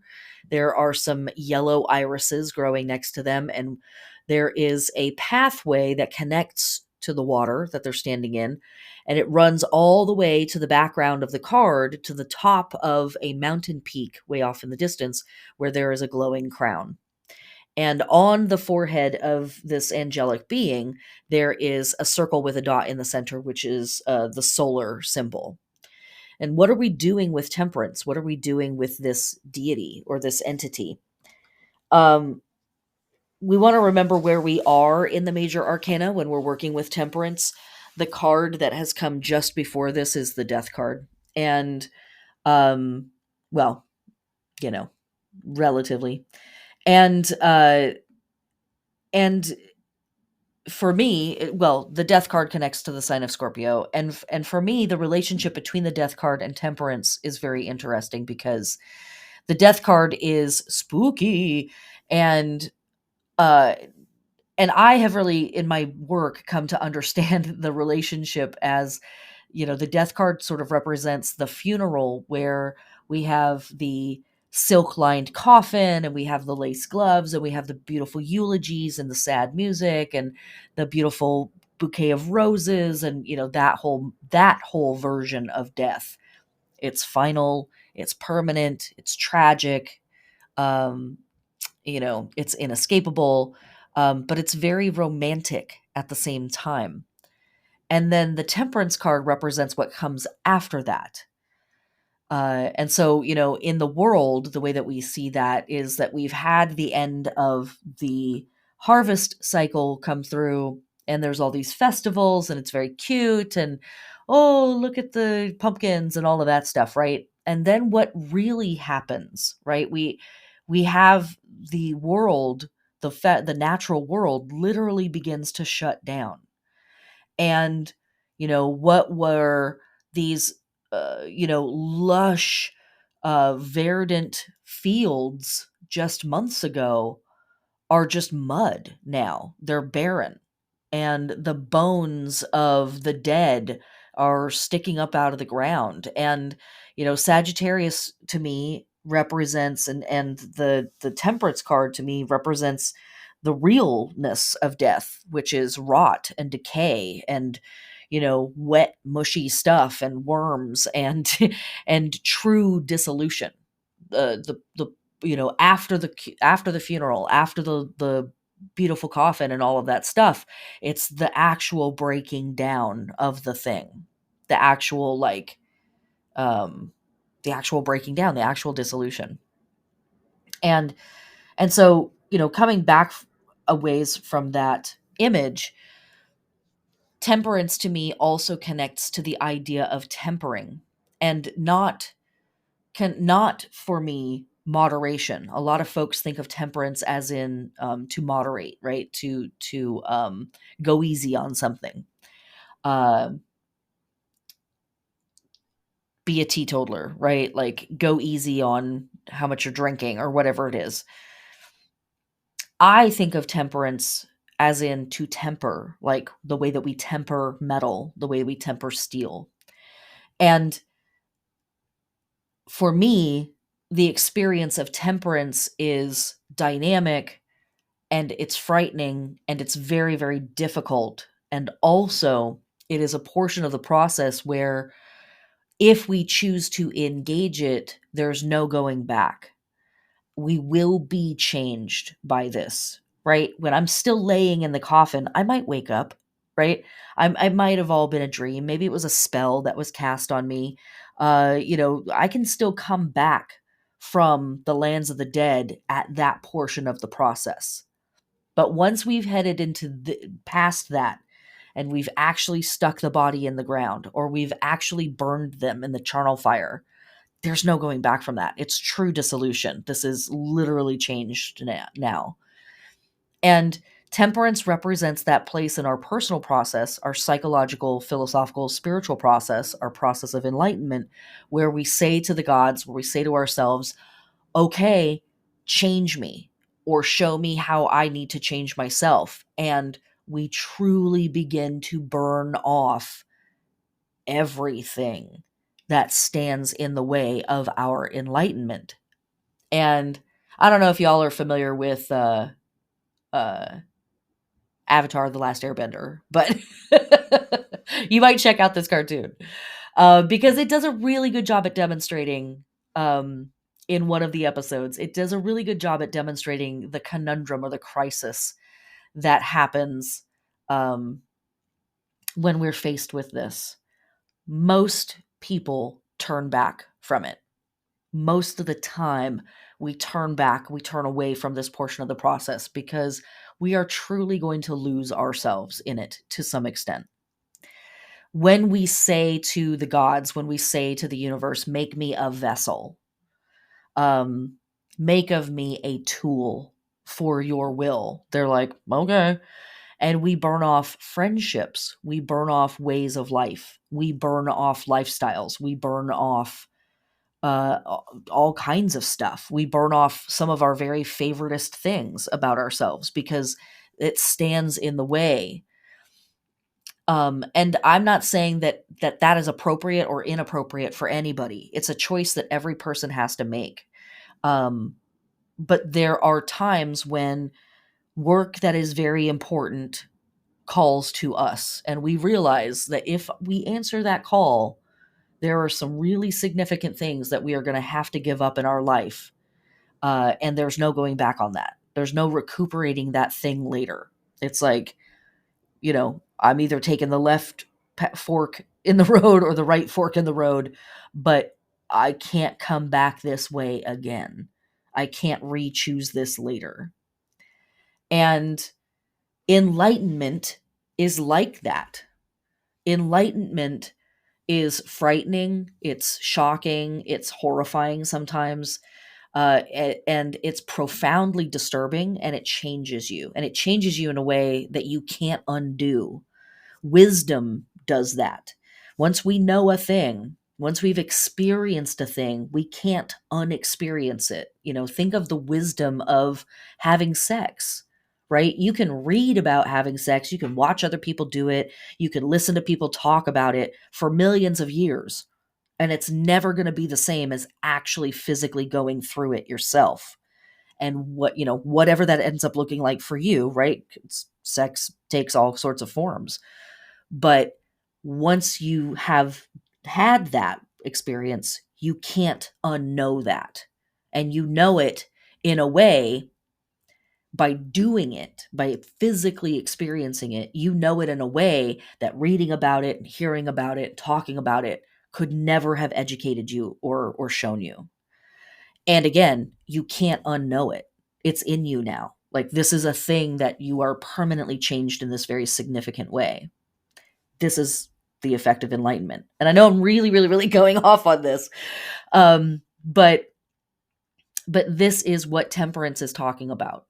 There are some yellow irises growing next to them, and there is a pathway that connects to the water that they're standing in, and it runs all the way to the background of the card to the top of a mountain peak way off in the distance where there is a glowing crown. And on the forehead of this angelic being, there is a circle with a dot in the center, which is the solar symbol. And what are we doing with Temperance? What are we doing with this deity or this entity? Um, we want to remember where we are in the major arcana when we're working with Temperance. The card that has come just before this is the Death card. And, um, well, you know, relatively. And for me, well, the Death card connects to the sign of Scorpio, and for me, the relationship between the Death card and Temperance is very interesting because the Death card is spooky, and uh and I have really in my work come to understand the relationship as, the Death card sort of represents the funeral where we have the silk lined coffin and we have the lace gloves and we have the beautiful eulogies and the sad music and the beautiful bouquet of roses, and that whole version of death. It's final, it's permanent, it's tragic, um it's inescapable, but it's very romantic at the same time. And then the Temperance card represents what comes after that. And so, in the world, the way that we see that is that we've had the end of the harvest cycle come through, and there's all these festivals, and it's very cute, and oh, look at the pumpkins and all of that stuff, right? And then what really happens, right? We have the world, the natural world, literally begins to shut down. And what were these lush verdant fields just months ago are just mud now. They're barren. And the bones of the dead are sticking up out of the ground. And, Sagittarius to me represents, and the temperance card to me represents the realness of death, which is rot and decay and, wet, mushy stuff and worms and and true dissolution. The after the funeral, after the beautiful coffin and all of that stuff, it's the actual breaking down of the thing, the actual um the actual breaking down, the actual dissolution. And and so, coming back a ways from that image, temperance to me also connects to the idea of tempering, and not for me moderation. A lot of folks think of temperance as in to moderate, right? To go easy on something, uh, be a teetotaler, right? Like go easy on how much you're drinking or whatever it is. I think of temperance as in to temper, like the way that we temper metal, the way we temper steel. And for me, the experience of temperance is dynamic, and it's frightening, and it's very, very difficult. And also, it is a portion of the process where if we choose to engage it, there's no going back. We will be changed by this, right? When I'm still laying in the coffin, I might wake up, right? I might have all been a dream. Maybe it was a spell that was cast on me. I can still come back from the lands of the dead at that portion of the process. But once we've headed into past that, and we've actually stuck the body in the ground, or we've actually burned them in the charnel fire, there's no going back from that. It's true dissolution. This is literally changed now. And temperance represents that place in our personal process, our psychological, philosophical, spiritual process, our process of enlightenment, where we say to the gods, where we say to ourselves, okay, change me, or show me how I need to change myself. And we truly begin to burn off everything that stands in the way of our enlightenment. And I don't know if y'all are familiar with uh, Avatar: The Last Airbender, but you might check out this cartoon because it does a really good job at demonstrating. In one of the episodes, it does a really good job at demonstrating the conundrum or the crisis that happens um, when we're faced with this. Most people turn back from it. Most of the time, we turn back, we turn away from this portion of the process because we are truly going to lose ourselves in it to some extent. When we say to the gods, when we say to the universe, make me a vessel, um, make of me a tool for your will, they're like, okay. And we burn off friendships, we burn off ways of life, we burn off lifestyles, we burn off uh, all kinds of stuff. We burn off some of our very favoritist things about ourselves because it stands in the way. And I'm not saying that is appropriate or inappropriate for anybody. It's a choice that every person has to make. Um, but there are times when work that is very important calls to us, and we realize that if we answer that call, there are some really significant things that we are going to have to give up in our life. And there's no going back on that. There's no recuperating that thing later. It's like, I'm either taking the left fork in the road or the right fork in the road, but I can't come back this way again. I can't re-choose this later. And enlightenment is like that. Enlightenment is frightening, it's shocking, it's horrifying sometimes, and it's profoundly disturbing, and it changes you. And it changes you in a way that you can't undo. Wisdom does that. Once we know a thing, once we've experienced a thing, we can't unexperience it. Think of the wisdom of having sex, right? You can read about having sex, you can watch other people do it, you can listen to people talk about it for millions of years, and it's never going to be the same as actually physically going through it yourself. And whatever that ends up looking like for you, right? Sex takes all sorts of forms. But once you have had that experience, you can't unknow that. And you know it in a way by doing it, by physically experiencing it. You know it in a way that reading about it and hearing about it, talking about it could never have educated you or shown you. And again, you can't unknow it. It's in you now. Like, this is a thing that you are permanently changed in this very significant way. This is the effect of enlightenment. And I know I'm really, really, really going off on this. But this is what temperance is talking about.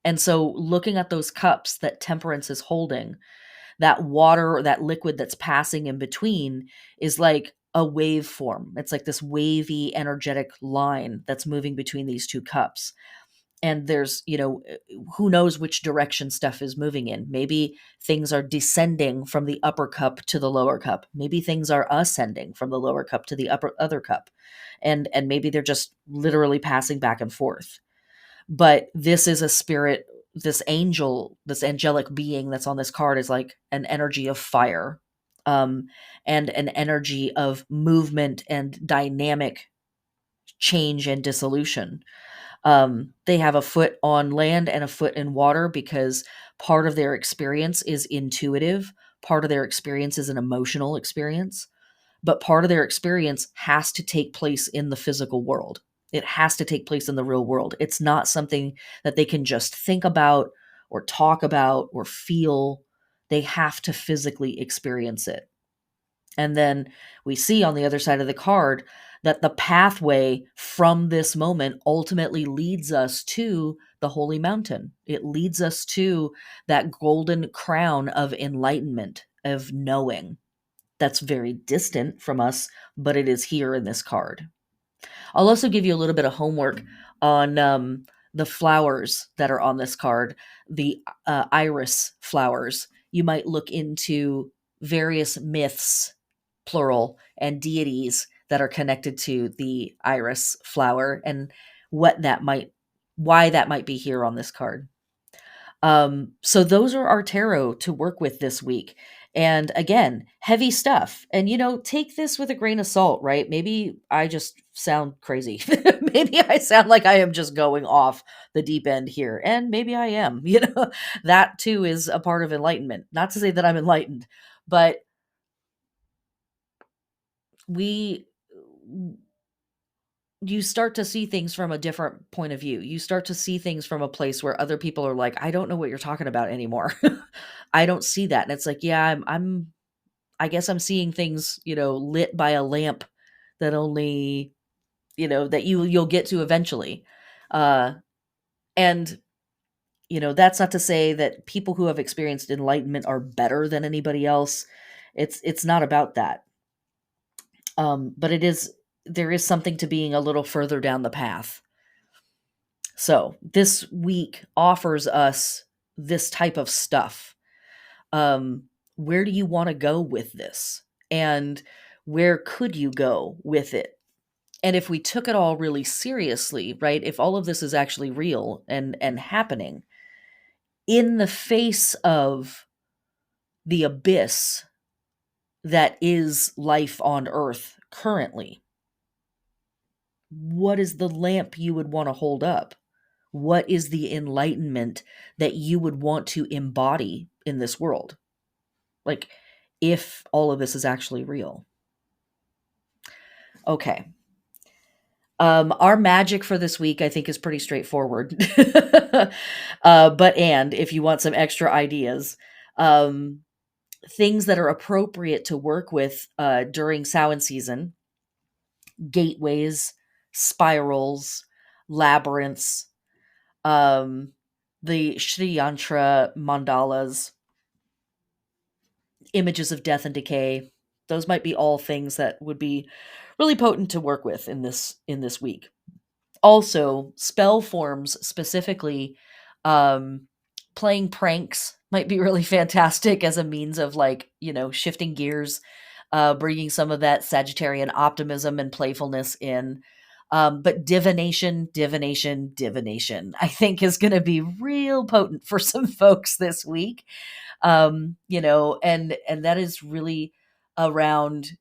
And so looking at those cups that temperance is holding, that water or that liquid that's passing in between is like a waveform. It's like this wavy, energetic line that's moving between these two cups. And there's, who knows which direction stuff is moving in. Maybe things are descending from the upper cup to the lower cup. Maybe things are ascending from the lower cup to the other cup. And maybe they're just literally passing back and forth. But this is a spirit, this angel, this angelic being that's on this card is like an energy of fire, and an energy of movement and dynamic change and dissolution. They have a foot on land and a foot in water because part of their experience is intuitive, part of their experience is an emotional experience, but part of their experience has to take place in the physical world. It has to take place in the real world. It's not something that they can just think about or talk about or feel. They have to physically experience it. And then we see on the other side of the card that the pathway from this moment ultimately leads us to the holy mountain. It leads us to that golden crown of enlightenment, of knowing. That's very distant from us, but it is here in this card. I'll also give you a little bit of homework on the flowers that are on this card, the iris flowers. You might look into various myths, plural, and deities that are connected to the iris flower and why that might be here on this card. So those are our tarot to work with this week. And again, heavy stuff. And, take this with a grain of salt, right? Maybe I just sound crazy. Maybe I sound like I am just going off the deep end here. And maybe I am, that too is a part of enlightenment. Not to say that I'm enlightened, but we you start to see things from a different point of view. You start to see things from a place where other people are like, I don't know what you're talking about anymore. I don't see that. And it's like, yeah, I guess I'm seeing things, lit by a lamp that only, that you'll get to eventually. And that's not to say that people who have experienced enlightenment are better than anybody else. It's not about that. But there is something to being a little further down the path. So this week offers us this type of stuff. Where do you want to go with this? And where could you go with it? And if we took it all really seriously, right? If all of this is actually real and happening in the face of the abyss that is life on Earth currently, what is the lamp you would want to hold up? What is the enlightenment that you would want to embody in this world? Like, if all of this is actually real. Okay. Our magic for this week, I think, is pretty straightforward. But and if you want some extra ideas, um, things that are appropriate to work with during Samhain season: gateways, spirals, labyrinths, um, the Shri Yantra mandalas, images of death and decay. Those might be all things that would be really potent to work with in this week. Also, spell forms specifically, um, playing pranks might be really fantastic as a means of, like, shifting gears, bringing some of that Sagittarian optimism and playfulness in. But divination, I think is going to be real potent for some folks this week. And that is really around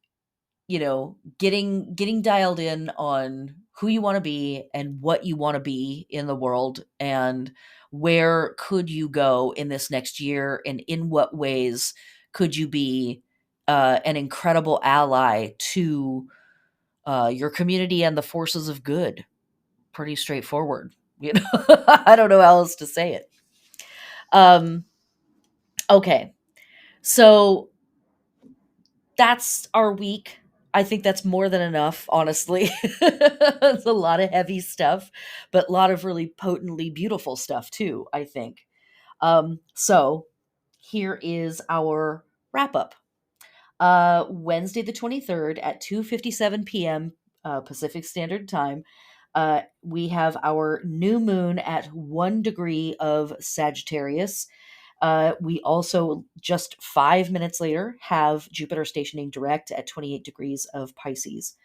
getting dialed in on who you want to be and what you want to be in the world, and where could you go in this next year, and in what ways could you be an incredible ally to your community and the forces of good. Pretty straightforward. I don't know how else to say it. um okay, so that's our week. I think that's more than enough, honestly. It's a lot of heavy stuff, but a lot of really potently beautiful stuff too, I think. So here is our wrap up. Wednesday the 23rd at 2:57 p.m. Pacific Standard Time. We have our new moon at 1 degree of Sagittarius. We also, just 5 minutes later, have Jupiter stationing direct at 28 degrees of Pisces.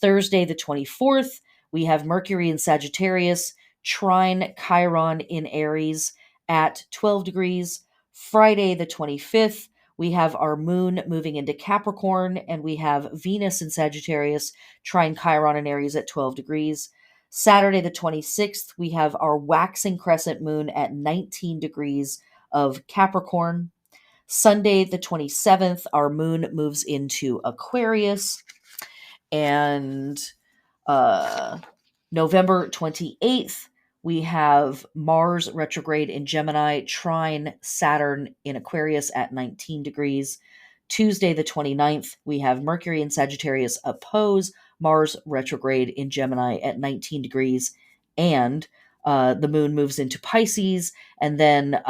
Thursday, the 24th, we have Mercury in Sagittarius, trine Chiron in Aries at 12 degrees. Friday, the 25th, we have our moon moving into Capricorn, and we have Venus in Sagittarius, trine Chiron in Aries at 12 degrees. Saturday, the 26th, we have our waxing crescent moon at 19 degrees of Capricorn. Sunday, the 27th, our moon moves into Aquarius. And uh, November 28th, we have Mars retrograde in Gemini, trine Saturn in Aquarius at 19 degrees. Tuesday, the 29th, we have Mercury in Sagittarius oppose Mars retrograde in Gemini at 19 degrees. And the moon moves into Pisces, and then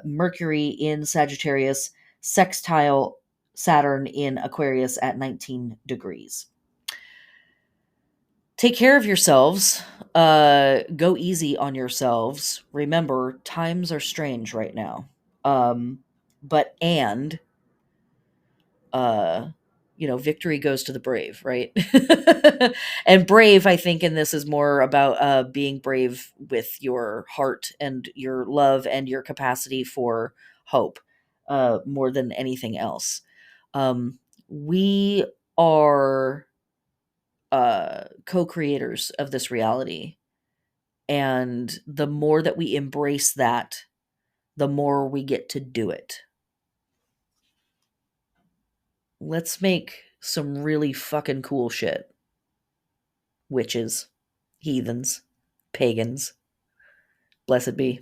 Mercury in Sagittarius sextile Saturn in Aquarius at 19 degrees. Take care of yourselves. Go easy on yourselves. Remember, times are strange right now. Um, but and uh, victory goes to the brave, right? And brave, I think, in this is more about being brave with your heart and your love and your capacity for hope, more than anything else. We are co-creators of this reality, and the more that we embrace that, the more we get to do it. Let's make some really fucking cool shit. Witches, heathens, pagans. Blessed be.